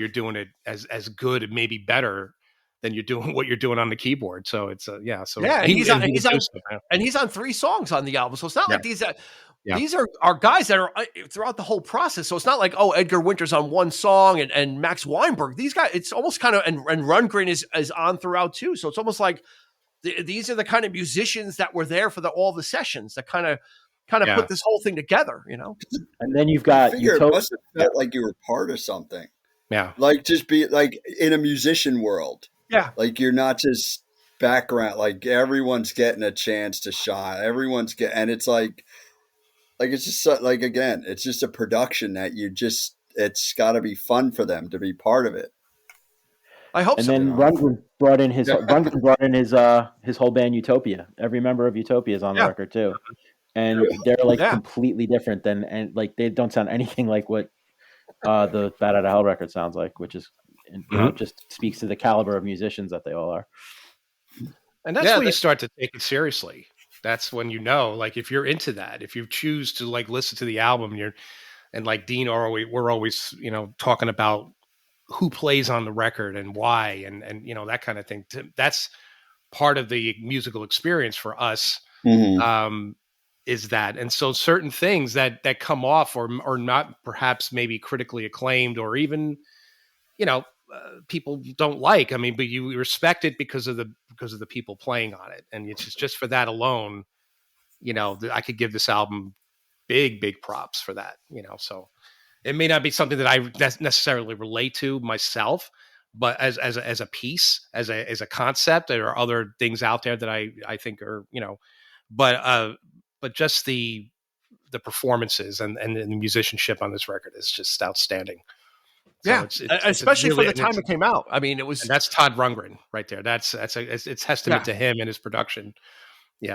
doing it as good and maybe better than you're doing what you're doing on the keyboard. So it's he's on 3 songs on the album. So it's not like these. These are guys that are throughout the whole process. So it's not like, Edgar Winter's on one song and Max Weinberg. These guys, it's almost kind of, and Rundgren is on throughout too. So it's almost like these are the kind of musicians that were there for all the sessions that kind of put this whole thing together, And then you've got. It must have felt like you were part of something. Yeah. Like just be like in a musician world. Yeah. Like you're not just background. Like everyone's getting a chance to shine. And it's like it's just again, it's just a production that it's got to be fun for them to be part of it. I hope so. And then Rundgren brought in his whole band Utopia. Every member of Utopia is on the record too, and they're completely different and they don't sound anything like what the Bat Out of Hell record sounds like, which is just speaks to the caliber of musicians that they all are. And that's when you start to take it seriously. That's when if you're into that, if you choose to listen to the album, and like Dean we're always talking about who plays on the record and why, and that kind of thing. That's part of the musical experience for us. Mm-hmm. Is that, and so certain things that come off or not perhaps maybe critically acclaimed or even people don't like. I mean, but you respect it because of the people playing on it, and it's just for that alone. I could give this album big props for that. So it may not be something that I necessarily relate to myself, but as a piece, as a concept, there are other things out there that I think are, but just the performances and the musicianship on this record is just outstanding. So especially really, for the time it came out. I mean, and that's Todd Rundgren right there. It's testament to him and his production.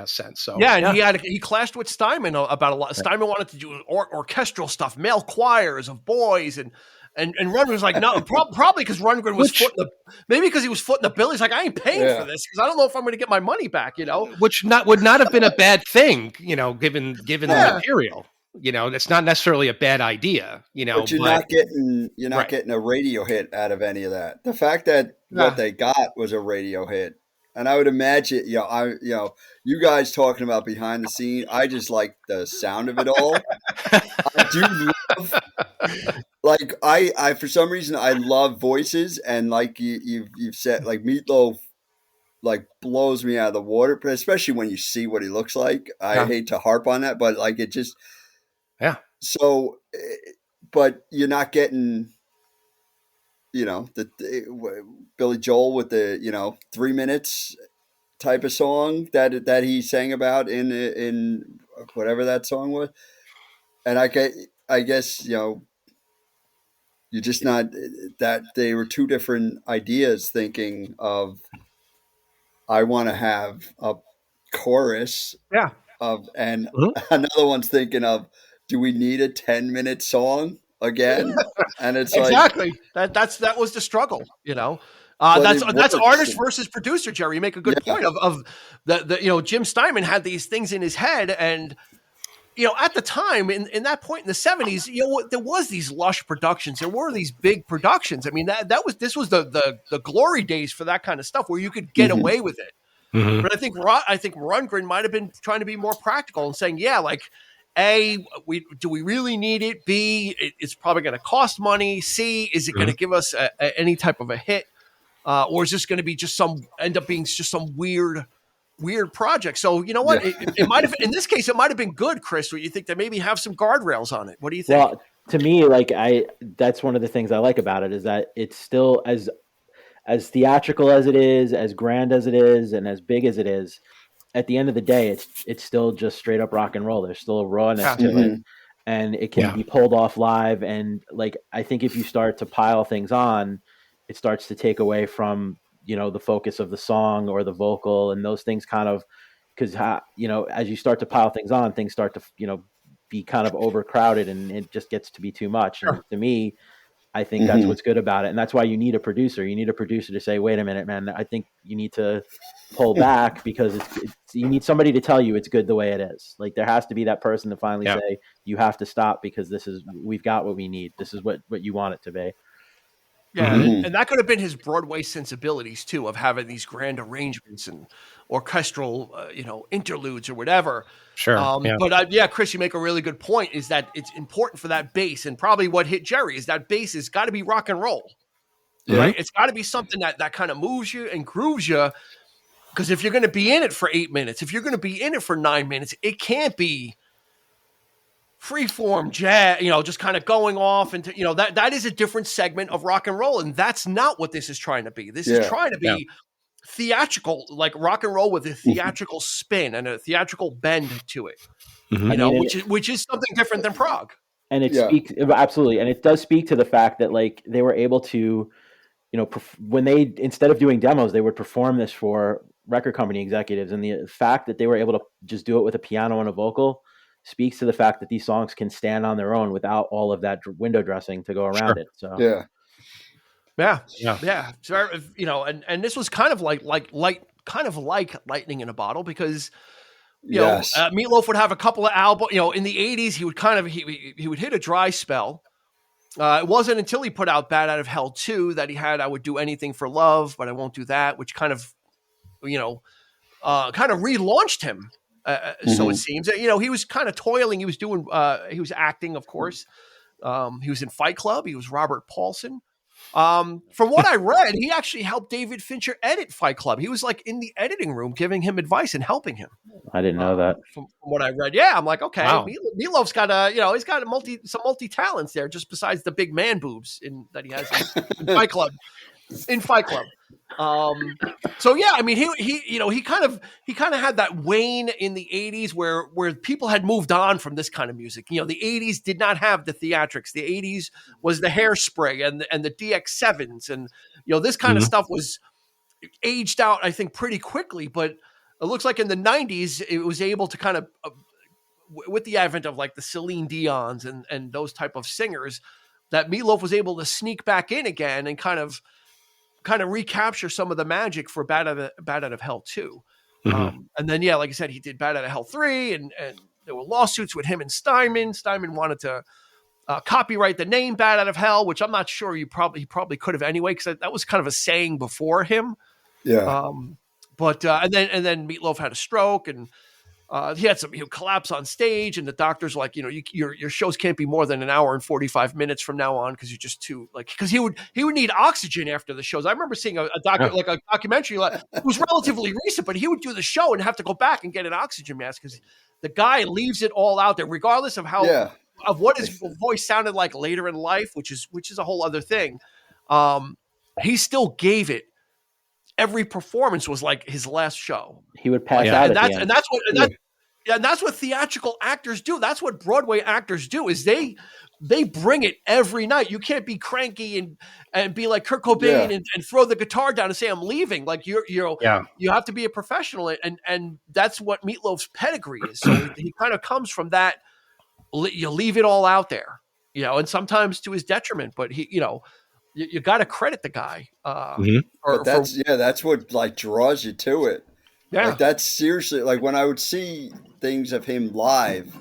Sense. So and he clashed with Steinman about a lot. Steinman wanted to do orchestral stuff, male choirs of boys, and Rundgren was like, no, probably because Rundgren was maybe because he was footing the bill. He's like, I ain't paying for this because I don't know if I'm going to get my money back. Which would not have been a bad thing, given the material. It's not necessarily a bad idea, But you're not getting a radio hit out of any of that. The fact that what they got was a radio hit. And I would imagine, you guys talking about behind the scene, I just like the sound of it all. I do love, like, I for some reason, I love voices. And like you've said, like Meatloaf, like blows me out of the water, but especially when you see what he looks like. I hate to harp on that, but like it just, So, but you're not getting, the Billy Joel with the 3 minutes type of song that he sang about in whatever that song was, and I guess you're just not that they were two different ideas. Thinking of, I want to have a chorus, and another one's thinking of, do we need a 10-minute song again? And it's exactly that was the struggle, that's artist versus producer, Jerry. You make a good point of the Jim Steinman had these things in his head, and at the time in that point in the 70s, there was these lush productions, there were these big productions. I mean, this was the glory days for that kind of stuff where you could get away with it. But I think Rundgren might have been trying to be more practical and saying, A, do we really need it? B, it's probably going to cost money. C, is it going to give us any type of a hit? Or is this going to be end up being just some weird project? So you know what? It might have, in this case, it might have been good, Chris. Where you think that maybe have some guardrails on it. What do you think? Well, to me, that's one of the things I like about it is that it's still as theatrical as it is, as grand as it is, and as big as it is. At the end of the day, it's still just straight up rock and roll. There's still a rawness to it, and it can be pulled off live. And I think if you start to pile things on, it starts to take away from the focus of the song or the vocal and those things. Kind of because as you start to pile things on, things start to be kind of overcrowded, and it just gets to be too much. And to me, I think that's what's good about it. And that's why you need a producer. You need a producer to say, wait a minute, man, I think you need to pull back because you need somebody to tell you it's good the way it is. Like there has to be that person to finally say, you have to stop because we've got what we need. This is what you want it to be. Yeah. And that could have been his Broadway sensibilities too, of having these grand arrangements and orchestral, interludes or whatever. Sure. But Chris, you make a really good point is that it's important for that bass, and probably what hit Jerry is that bass has got to be rock and roll, right? It's got to be something that kind of moves you and grooves you. Because if you're going to be in it for 8 minutes, if you're going to be in it for 9 minutes, it can't be freeform jazz, just kind of going off into, that is a different segment of rock and roll. And that's not what this is trying to be. This is trying to be theatrical, like rock and roll with a theatrical spin and a theatrical bend to it, which is something different than prog. And it speaks absolutely. And it does speak to the fact that they were able to, when they, instead of doing demos, they would perform this for record company executives. And the fact that they were able to just do it with a piano and a vocal speaks to the fact that these songs can stand on their own without all of that window dressing to go around it. So yeah. So, and this was kind of like lightning in a bottle because Meatloaf would have a couple of albums. In the 80s, he would he would hit a dry spell. It wasn't until he put out Bat Out of Hell 2 that he had I Would Do Anything for Love, but I Won't Do That, which kind of relaunched him. So it seems that, he was kind of toiling. He was doing, he was acting, of course. He was in Fight Club. He was Robert Paulson. From what I read, he actually helped David Fincher edit Fight Club. He was in the editing room giving him advice and helping him. I didn't know that. From what I read. Yeah. I'm like, okay, wow. Meatloaf's got he's got some multi talents there, just besides the big man boobs that he has in Fight Club. in Fight Club. So yeah, I mean, he kind of had that wane in the 80s where people had moved on from this kind of music. You know, the 80s did not have the theatrics. The 80s was the Hairspray and the DX7s, and you know, this kind of stuff was aged out, I think, pretty quickly. But it looks like in the 90s, it was able to kind of, with the advent of like the Celine Dion's and those type of singers, that Meatloaf was able to sneak back in again and kind of recapture some of the magic for Bat Out of Hell 2. And then, yeah, like I said, he did Bat Out of Hell 3, and there were lawsuits with him and Steinman. Steinman wanted to copyright the name Bat Out of Hell, which I'm not sure he probably could have anyway, because that was kind of a saying before him. Yeah. But and then Meatloaf had a stroke, and he had some collapse on stage, and the doctors were like, you know, your shows can't be more than an hour and 45 minutes from now on, because you're just too, like, because he would need oxygen after the shows. I remember seeing a documentary, like, it was relatively recent, but he would do the show and have to go back and get an oxygen mask because the guy leaves it all out there, regardless of how of what his voice sounded like later in life, which is a whole other thing. He still gave it. Every performance was like his last show. He would pass out, and that's what theatrical actors do. That's what Broadway actors do. Is they bring it every night. You can't be cranky and be like Kurt Cobain and throw the guitar down and say I'm leaving. Like you have to be a professional, and that's what Meatloaf's pedigree is. So he kind of comes from that. You leave it all out there, you know, and sometimes to his detriment. But he, you know, you got to credit the guy. But that's what like draws you to it. Yeah, like, that's seriously, like, when I would see things of him live,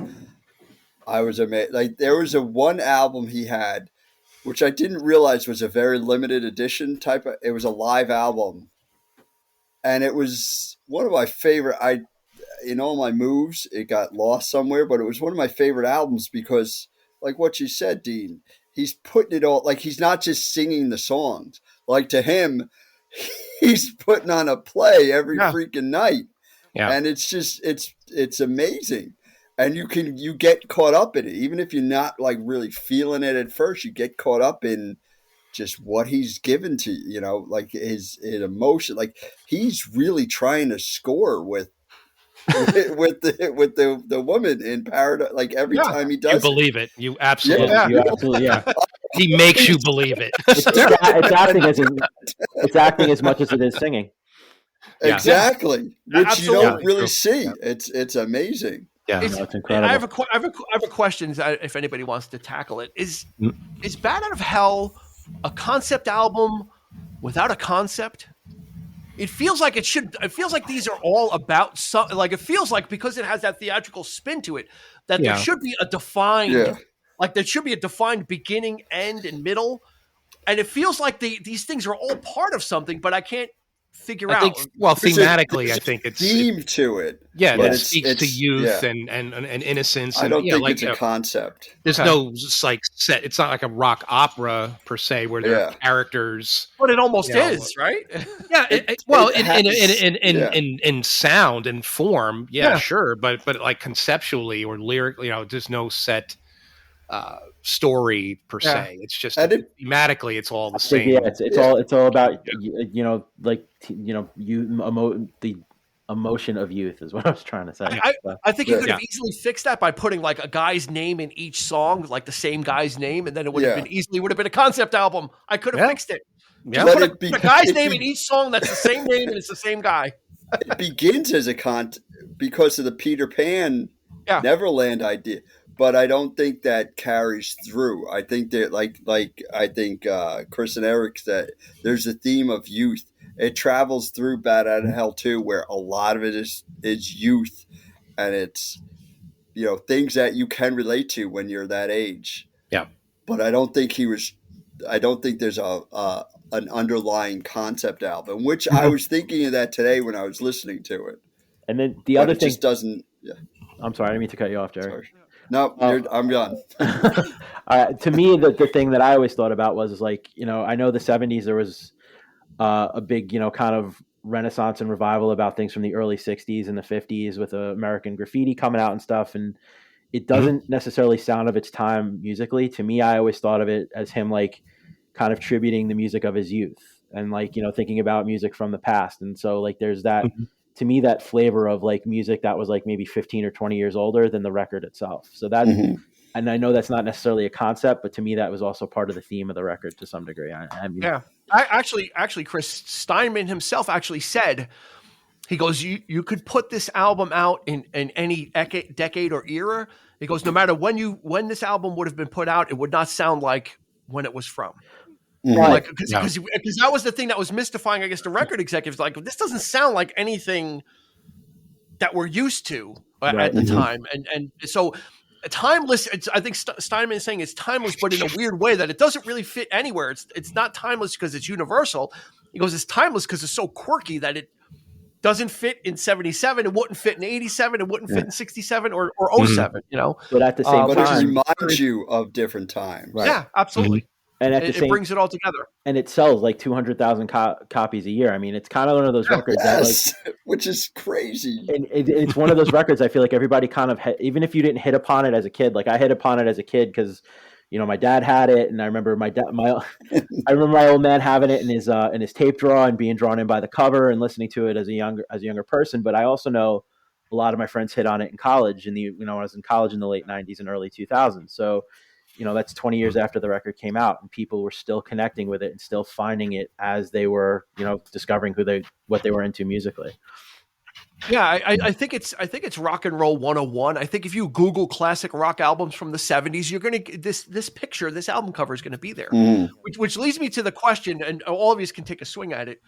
I was amazed. Like, there was one album he had, which I didn't realize was a very limited edition type of. It was a live album, and it was one of my favorite. In all my moves, it got lost somewhere, but it was one of my favorite albums because, like what you said, Dean, he's putting it all, like, he's not just singing the songs. Like, to him, he's putting on a play every freaking night. Yeah. And it's just, it's amazing. And you get caught up in it. Even if you're not like really feeling it at first, you get caught up in just what he's given to you, you know, like his emotion. Like, he's really trying to score with the woman in Paradise, like every time he does. You believe it. You absolutely, He makes you believe it. It's acting as much as it is singing. Exactly, which you don't really see. It's amazing. Yeah, it's incredible. I have a question. If anybody wants to tackle it, is Bat Out of Hell a concept album without a concept? It feels like it should. It feels like these are all about something. Like, it feels like, because it has that theatrical spin to it, that there should be a defined, like, there should be a defined beginning, end, and middle. And it feels like these things are all part of something, but I can't figure out. Thematically, I think it's theme to it. Yeah, it speaks to youth and innocence. I don't think it's a concept. There's no like set. It's not like a rock opera per se where there are characters. But it almost is, right? Yeah. In sound and form, sure. But like conceptually or lyrically, you know, there's no set story per se. It's just thematically, it's all the same. Yeah, it's all about you know, like, you know, the emotion of youth is what I was trying to say. I think you could have easily fixed that by putting like a guy's name in each song, like the same guy's name, and then it would have been a concept album. I could have fixed it. Yeah, put a guy's name in each song that's the same name and it's the same guy. It begins as a because of the Peter Pan Neverland idea. But I don't think that carries through. I think that, I think Chris and Eric said, there's a theme of youth. It travels through Bat Out of Hell 2, where a lot of it is youth, and it's, you know, things that you can relate to when you're that age. Yeah. But I don't think there's an underlying concept album, which I was thinking of that today when I was listening to it. And then the other thing just doesn't. Yeah. I'm sorry, I didn't mean to cut you off, Jerry. Sorry. No, I'm done. To me, the thing that I always thought about was like, you know, I know the 70s, there was a big, you know, kind of renaissance and revival about things from the early 60s and the 50s with American Graffiti coming out and stuff. And it doesn't necessarily sound of its time musically. To me, I always thought of it as him like kind of tributing the music of his youth. and like, thinking about music from the past. And so like there's that, to me, that flavor of like music that was like maybe 15 or 20 years older than the record itself. So that, and I know that's not necessarily a concept, but to me, that was also part of the theme of the record to some degree. I mean, actually, Chris Steinman himself actually said, he goes, you could put this album out in any decade or era. He goes, no matter when this album would have been put out, it would not sound like when it was from. Like, because that was the thing that was mystifying, I guess, the record executives. Like, this doesn't sound like anything that we're used to at the time, and so timeless. I think Steinman is saying it's timeless, but in a weird way that it doesn't really fit anywhere. It's not timeless because it's universal. He goes, it's timeless because it's so quirky that it doesn't fit in 77. It wouldn't fit in 87. It wouldn't fit in 67 or 07. But at the same but time, it reminds you of different times. Right. Yeah, absolutely. And at it brings it all together. And it sells like 200,000 copies a year. I mean, it's kind of one of those records that, like, which is crazy. And it's one of those records I feel like everybody kind of, even if you didn't hit upon it as a kid, like I hit upon it as a kid because, my dad had it, and I remember I remember my old man having it in his tape drawer and being drawn in by the cover and listening to it as a younger person. But I also know a lot of my friends hit on it in college, when I was in college in the late 90s and early 2000s. So, that's 20 years after the record came out, and people were still connecting with it and still finding it as they were, discovering what they were into musically. Yeah, I think it's rock and roll 101. I think if you Google classic rock albums from the 70s, you're going to this album cover is going to be there, which leads me to the question, and all of you can take a swing at it.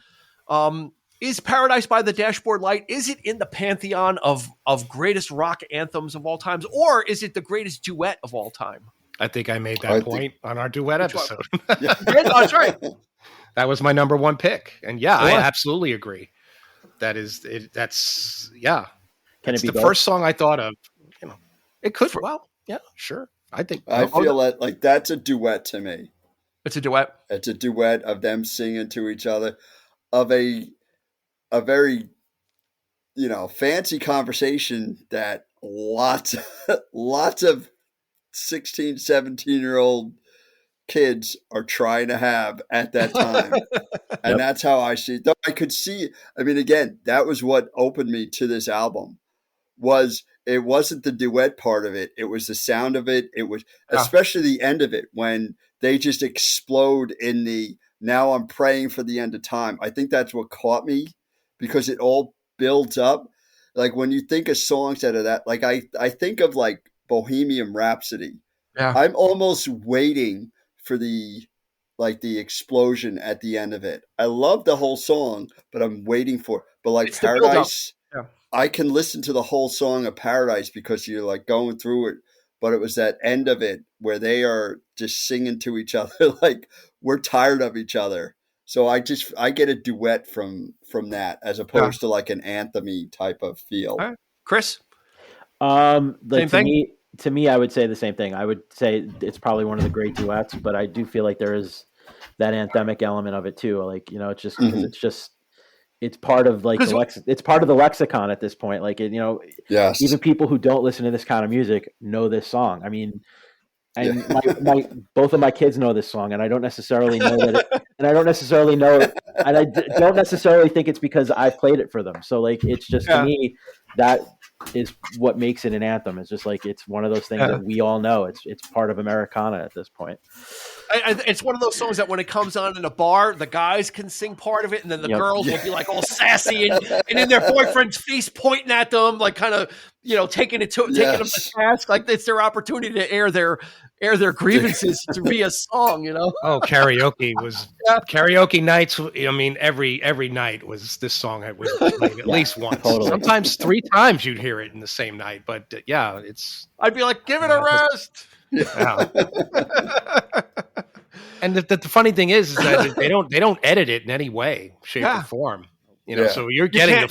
Is Paradise by the Dashboard Light, is it in the pantheon of greatest rock anthems of all times, or is it the greatest duet of all time? I think I made that point on our duet episode. Yeah, that's right. That was my number one pick. And I absolutely agree. That's Can it be the both? first song I thought of? It could. Well, yeah, sure. I think I feel like that's a duet to me. It's a duet. It's a duet of them singing to each other, of a very, fancy conversation that lots of 16, 17-year-old kids are trying to have at that time. And that's how I see it. Though I could see, again, that was what opened me to this album. It wasn't the duet part of it. It was the sound of it. It was especially the end of it when they just explode in the, now I'm praying for the end of time. I think that's what caught me because it all builds up. Like when you think of songs that are that, like I think of like Bohemian Rhapsody. Yeah. I'm almost waiting for the explosion at the end of it. I love the whole song, but I'm waiting for, but like it's Paradise, I can listen to the whole song of Paradise because you're like going through it, but it was that end of it where they are just singing to each other. Like we're tired of each other. So I get a duet from that as opposed to like an anthem-y type of feel. All right. Chris? Same thing? To me, I would say the same thing. I would say it's probably one of the great duets, but I do feel like there is that anthemic element of it too. Like, it's just, it's part of like, it's part of the lexicon at this point. Like, yes. Even people who don't listen to this kind of music know this song. I mean, and both of my kids know this song, and I don't necessarily know that and I don't necessarily know it, and I don't necessarily think it's because I played it for them. So like, it's just to me, that is what makes it an anthem. It's just like, it's one of those things that we all know. It's part of Americana at this point. It's one of those songs that when it comes on in a bar, the guys can sing part of it, and then the girls will be like all sassy and in their boyfriend's face pointing at them, like kind of taking them to task, like it's their opportunity to air their grievances via song. Oh, karaoke nights. Every night was this song. It was played at least once, sometimes 3 times. You'd hear it in the same night, but I'd be like, give it a rest. Yeah. And the funny thing is that they don't edit it in any way, shape, or form. So you're getting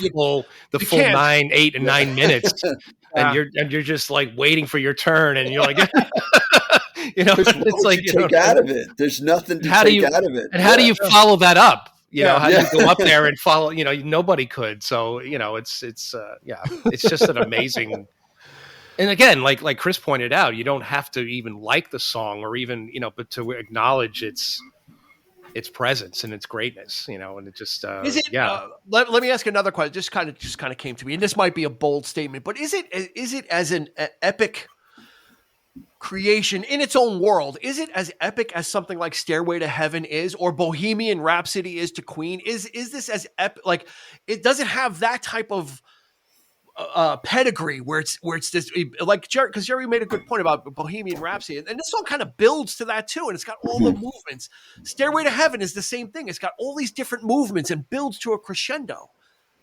the full 9, 8, and 9 minutes, and you're just like waiting for your turn, and you're like, it's like you take out of it. There's nothing to take out of it. And how do you follow that up? How do you go up there and follow? Nobody could. So it's just an amazing. And again, like Chris pointed out, you don't have to even like the song or even, but to acknowledge its its presence and its greatness, and it just is it? Let me ask another question. Just kind of came to me, and this might be a bold statement, but is it as an epic creation in its own world? Is it as epic as something like Stairway to Heaven is, or Bohemian Rhapsody is to Queen? Is this as epic? Like, it doesn't have that type of pedigree where it's this, like, because Jerry made a good point about Bohemian Rhapsody, and this song kind of builds to that too, and it's got all the movements. Stairway to Heaven is the same thing. It's got all these different movements and builds to a crescendo.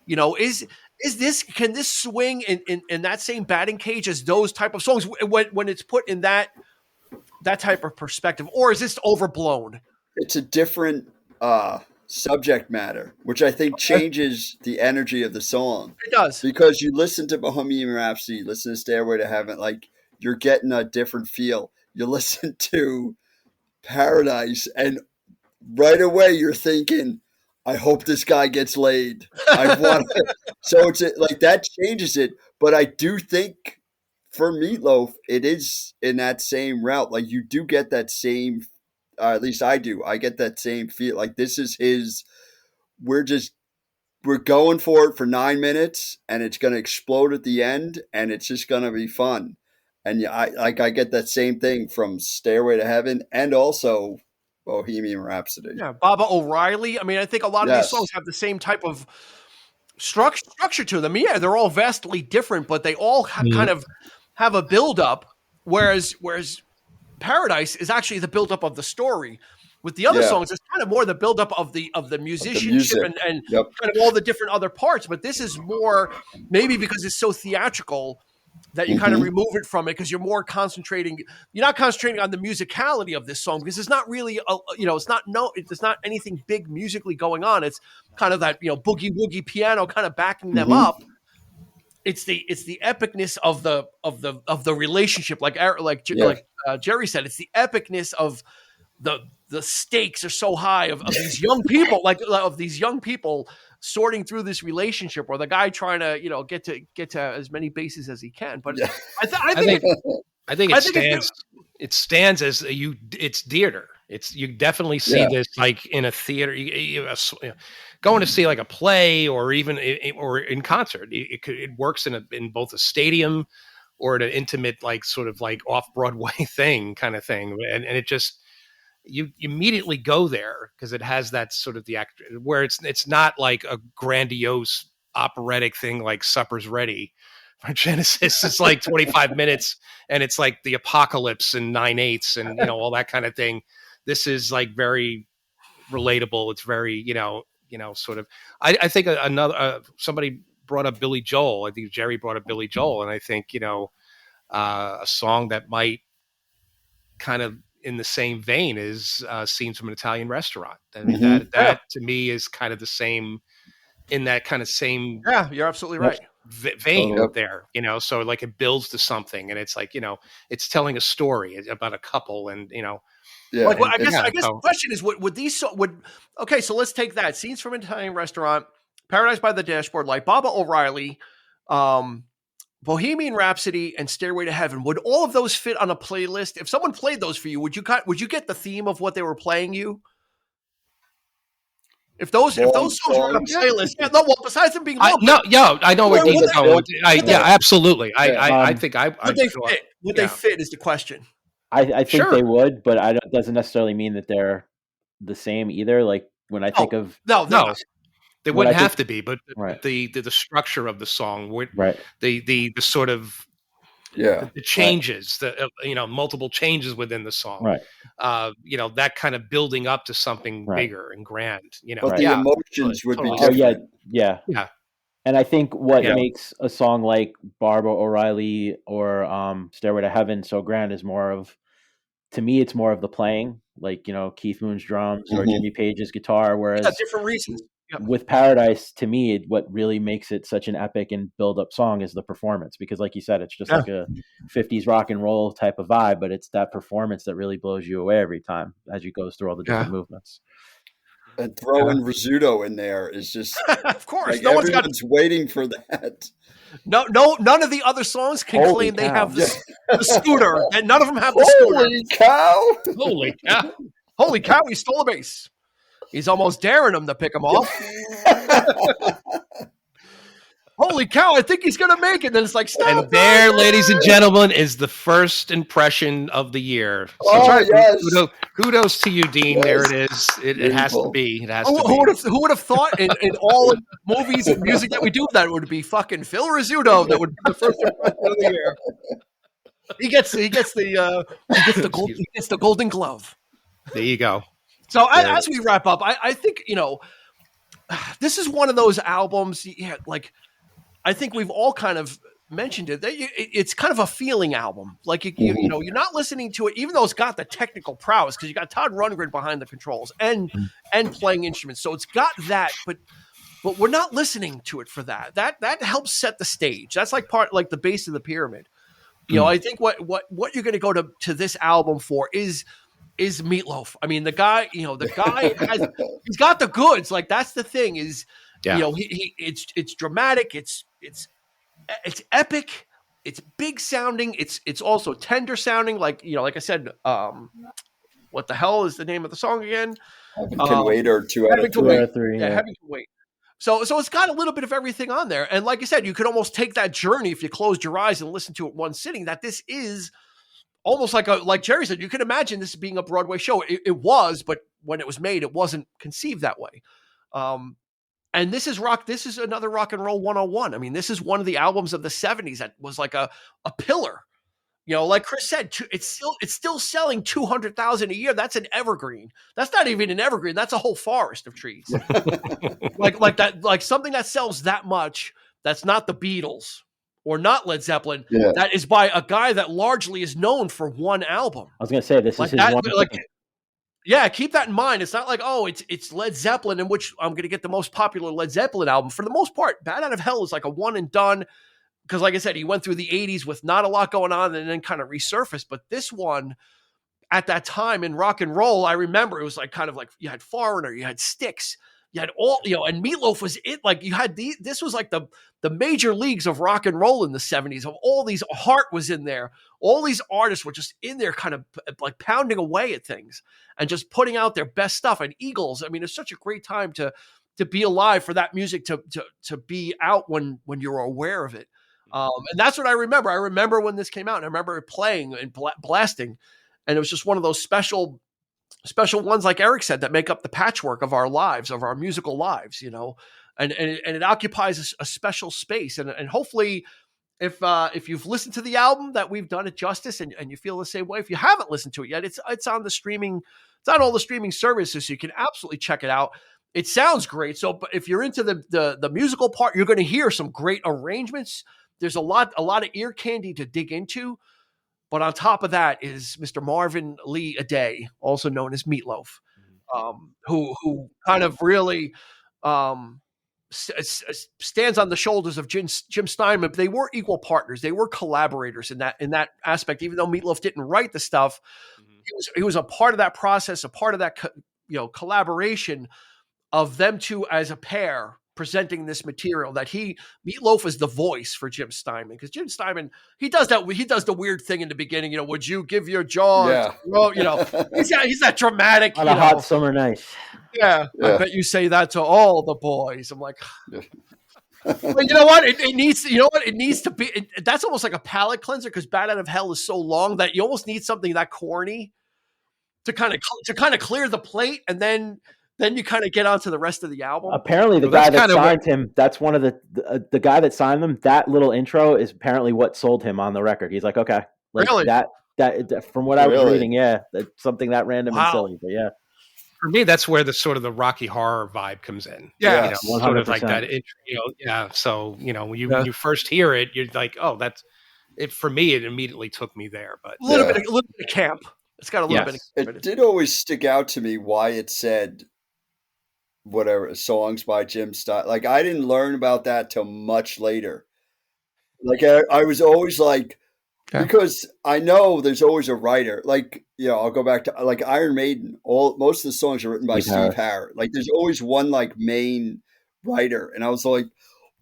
Can this swing in that same batting cage as those type of songs when it's put in that type of perspective, or is this overblown? It's a different subject matter, which I think changes the energy of the song. It does. Because you listen to Bohemian Rhapsody, listen to Stairway to Heaven, like, you're getting a different feel. You listen to Paradise, and right away you're thinking, I hope this guy gets laid. So it's like that changes it. But I do think for Meatloaf, it is in that same route. Like, you do get that same, at least I do. I get that same feel. Like, this is his. We're going for it for 9 minutes, and it's going to explode at the end, and it's just going to be fun. And yeah, I get that same thing from Stairway to Heaven, and also Bohemian Rhapsody. Yeah, Baba O'Riley. I mean, I think a lot of these songs have the same type of structure to them. Yeah, they're all vastly different, but they all kind of have a build-up, whereas Paradise is actually the build-up of the story. With the other songs, it's kind of more the build-up of the musicianship and kind of all the different other parts. But this is more, maybe because it's so theatrical, that you kind of remove it from it, because you're not concentrating on the musicality of this song, because it's not really there's not anything big musically going on. It's kind of that boogie woogie piano kind of backing them up. It's the epicness of the relationship, like Jerry said. It's the epicness of the stakes are so high of these young people, of these young people sorting through this relationship, or the guy trying to get to as many bases as he can. But I think it stands as it's theater. You definitely see this like in a theater, going to see like a play, or even or in concert. It works in both a stadium or an intimate, like sort of like off Broadway thing kind of thing, and it just. You immediately go there because it has that sort of the act where it's not like a grandiose operatic thing like Supper's Ready for Genesis. It's like 25 minutes and it's like the apocalypse and 9/8 and all that kind of thing. This is like very relatable. It's very sort of. I think another somebody brought up Billy Joel. I think Jerry brought up Billy Joel, and I think a song that might kind of in the same vein is Scenes from an Italian Restaurant. I mean, that to me is kind of the same in that kind of same. Yeah, you're absolutely right. Vein up there, so like it builds to something, and it's like, it's telling a story about a couple, and Yeah. I guess the question is, okay, so let's take that. Scenes from an Italian Restaurant, Paradise by the Dashboard Light, Baba O'Riley, Bohemian Rhapsody, and Stairway to Heaven. Would all of those fit on a playlist? If someone played those for you, would you get the theme of what they were playing you? If those songs were on a playlist, besides them being I know where Dean's going. Absolutely. I think would they fit? Would they fit is the question. I think they would, but it doesn't necessarily mean that they're the same either. Like when I think of no, they wouldn't have to be, but the structure of the song, the sort of the changes, multiple changes within the song, that kind of building up to something bigger and grand, But the emotions would be different. Yeah. And I think what makes a song like Baba O'Riley or Stairway to Heaven so grand is to me, it's more of the playing, like, Keith Moon's drums or Jimmy Page's guitar, whereas different reasons. With Paradise, to me, what really makes it such an epic and build-up song is the performance, because like you said, it's just like a 50s rock and roll type of vibe, but it's that performance that really blows you away every time as you go through all the different movements. And throwing Rizzuto in there is just, of course, like, everyone's waiting for that. No, none of the other songs can claim they have the scooter, and none of them have the scooter. Holy cow! Holy cow! He stole a base. He's almost daring him to pick him off. Holy cow, I think he's going to make it. And then it's like, stop. And there, ladies and gentlemen, is the first impression of the year. So yes. Kudos to you, Dean. Yes. There it is. It has to be. It has to be. Who would have thought in all movies and music that we do that would be fucking Phil Rizzuto that would be the first impression of the year. He gets the Golden Glove. There you go. So as we wrap up, I think, this is one of those albums, like, I think we've all kind of mentioned it. It's kind of a feeling album. Like, you're not listening to it, even though it's got the technical prowess, because you got Todd Rundgren behind the controls and playing instruments. So it's got that, but we're not listening to it for that. That helps set the stage. That's like the base of the pyramid. I think what you're going to go to this album for is Meatloaf. I mean, the guy he's got the goods. Like, that's the thing is, it's dramatic. It's epic. It's big sounding. It's also tender sounding. Like I said, what the hell is the name of the song again? Heaven Can Wait, or Two Out of Three. Yeah, Heaven Can Wait. So it's got a little bit of everything on there. And like I said, you could almost take that journey if you closed your eyes and listened to it one sitting, that this is almost like Jerry said, you can imagine this being a Broadway show. It was, but when it was made, it wasn't conceived that way. And this is another rock and roll 101. I mean, this is one of the albums of the 70s that was like a pillar. Like Chris said, it's still selling 200,000 a year. That's an evergreen. That's not even an evergreen. That's a whole forest of trees. like that, like something that sells that much. That's not the Beatles or not Led Zeppelin. Yeah. That is by a guy that largely is known for one album. I was going to say this is his one. Yeah, keep that in mind. It's not like, it's Led Zeppelin, in which I'm going to get the most popular Led Zeppelin album. For the most part, Bat Out of Hell is like a one and done. Because like I said, he went through the 80s with not a lot going on and then kind of resurfaced. But this one, at that time in rock and roll, I remember it was like kind of like you had Foreigner, you had Styx, you had all, and Meatloaf was it. Like you had this was like the major leagues of rock and roll in the 70s. Of all these, Heart was in there. All these artists were just in there kind of like pounding away at things and just putting out their best stuff. And Eagles, I mean, it's such a great time to be alive for that music to be out when you're aware of it. And that's what I remember. I remember when this came out, and I remember it playing and blasting. And it was just one of those special ones, like Eric said, that make up the patchwork of our lives, of our musical lives, and it occupies a special space. And hopefully if you've listened to the album, that we've done it justice, and you feel the same way. If you haven't listened to it yet, it's on the streaming, it's on all the streaming services. So you can absolutely check it out. It sounds great. So but if you're into the musical part, you're going to hear some great arrangements. There's a lot of ear candy to dig into, but on top of that is Mr. Marvin Lee Aday, also known as Meatloaf, who kind of really stands on the shoulders of Jim Steinman. But they were equal partners; they were collaborators in that aspect. Even though Meatloaf didn't write the stuff, he was a part of that process, a part of that collaboration of them two as a pair, presenting this material. That Meatloaf is the voice for Jim Steinman, because Jim Steinman, he does the weird thing in the beginning, would you give your jaw? Yeah. He's that dramatic on a hot summer night. Yeah, I bet you say that to all the boys. I'm like, but you know what? It needs to be. That's almost like a palate cleanser, because Bat Out of Hell is so long that you almost need something that corny to kind of clear the plate, and then you kind of get onto the rest of the album. Apparently, the guy that signed him, that's one of the guy that signed them. That little intro is apparently what sold him on the record. He's like, okay, really? That from what I was reading, that's something that random and silly, but yeah. For me, that's where the sort of the Rocky Horror vibe comes in. Yeah, sort of like that. So when you first hear it, you're like, oh, that's it. For me, it immediately took me there. But a little bit of camp. It's got a little bit of camp. It did always stick out to me why it said whatever songs by Jim Steinman. Like, I didn't learn about that till much later. Like, I was always like, because I know there's always a writer. Like, I'll go back to like Iron Maiden. Most of the songs are written by Steve Harris. Like, there's always one like main writer, and I was like,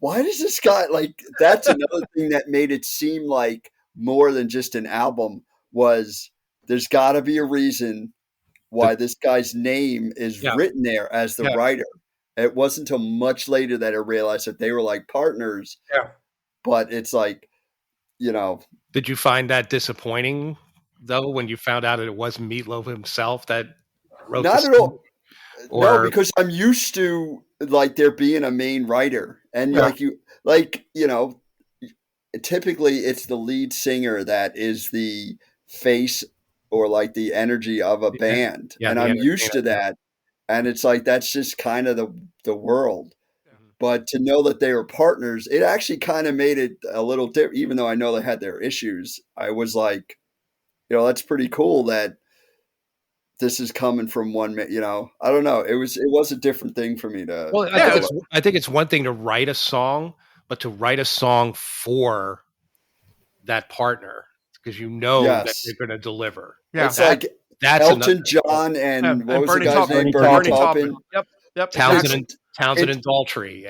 why does this guy like? That's another thing that made it seem like more than just an album. Was there's got to be a reason why this guy's name is written there as the writer. It wasn't until much later that I realized that they were like partners. Yeah. But it's like, Did you find that disappointing though, when you found out that it was Meatloaf himself that wrote Not at all. No, because I'm used to like there being a main writer, and typically it's the lead singer that is the face or like the energy of a band, and I'm used to that. And it's like, that's just kind of the world. But to know that they were partners, it actually kind of made it a little different, even though I know they had their issues. I was like, that's pretty cool that this is coming from one, I don't know. It was a different thing for me to. Well, I think it's one thing to write a song, but to write a song for that partner, because that you're going to deliver. Yeah. It's that's Elton John and what was Bernie the guy's Taupin. name? Bernie Taupin. Yep. Townsend and Daltrey.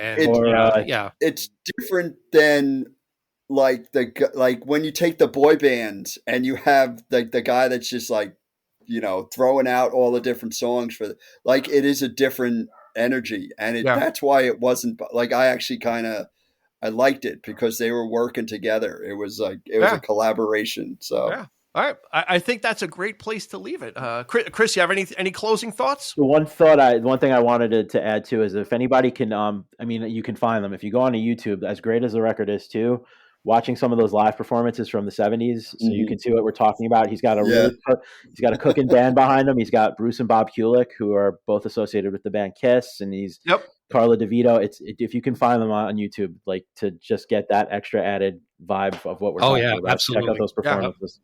It's different than like when you take the boy bands and you have the guy that's just like, throwing out all the different songs for it is a different energy. And that's why it wasn't like, I actually I liked it because they were working together. It was like, was a collaboration. So. Yeah. All right. I think that's a great place to leave it. Chris, you have any closing thoughts? One thing I wanted to add to is if anybody can, you can find them. If you go onto YouTube, as great as the record is too, watching some of those live performances from the 70s, so you can see what we're talking about. He's got he's got a cooking band behind him. He's got Bruce and Bob Kulick, who are both associated with the band Kiss, and he's Carla DeVito. If you can find them on YouTube, like to just get that extra added vibe of what we're talking about. Absolutely. Check out those performances.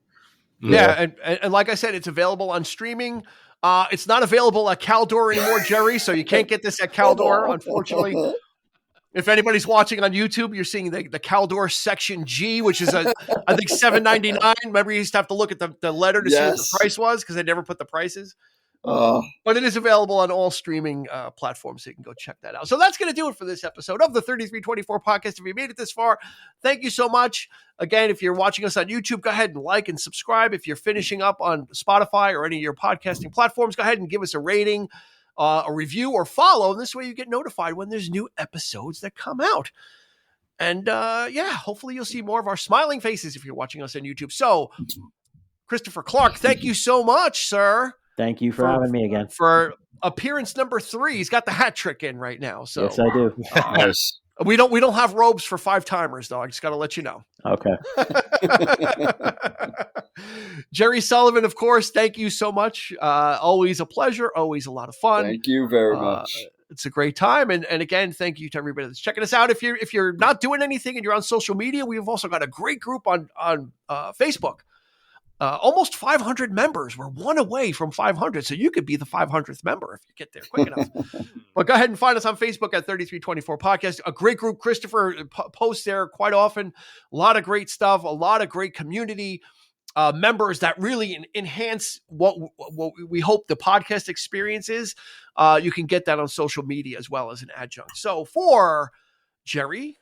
Yeah, and like I said, it's available on streaming. It's not available at Caldor anymore, Jerry, so you can't get this at Caldor, unfortunately. If anybody's watching on YouTube, you're seeing the Caldor Section G, which is I think $7.99. Remember, you used to have to look at the letter to see what the price was because they never put the prices. But it is available on all streaming platforms, so you can go check that out. So that's going to do it for this episode of the 3324 podcast. If you made it this far, thank you so much. Again, if you're watching us on YouTube, go ahead and like and subscribe. If you're finishing up on Spotify or any of your podcasting platforms, go ahead and give us a rating, a review, or follow. And this way you get notified when there's new episodes that come out. And hopefully you'll see more of our smiling faces if you're watching us on YouTube. So, Christopher Clark, thank you so much, sir. Thank you for having me again. For appearance number 3. He's got the hat trick in right now. So yes, I do. Yes. We don't have robes for 5-timers though. I just got to let you know. Okay. Jerry Sullivan, of course, thank you so much. Always a pleasure. Always a lot of fun. Thank you very much. It's a great time. And again, thank you to everybody that's checking us out. If you're not doing anything and you're on social media, we've also got a great group on Facebook. Almost 500 members. We're one away from 500. So you could be the 500th member if you get there quick enough. But go ahead and find us on Facebook at 3324 Podcast. A great group. Christopher posts there quite often. A lot of great stuff. A lot of great community members that really enhance what we hope the podcast experience is. You can get that on social media as well as an adjunct. So for Jerry,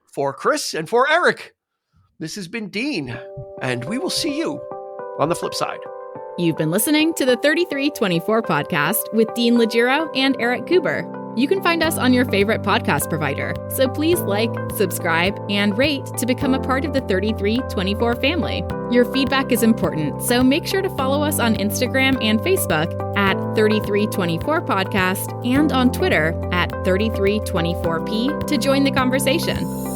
for Chris, and for Eric, this has been Dean, and we will see you on the flip side. You've been listening to the 3324 podcast with Dean Legiro and Eric Kuber. You can find us on your favorite podcast provider, so please like, subscribe, and rate to become a part of the 3324 family. Your feedback is important, so make sure to follow us on Instagram and Facebook at 3324 Podcast and on Twitter at 3324P to join the conversation.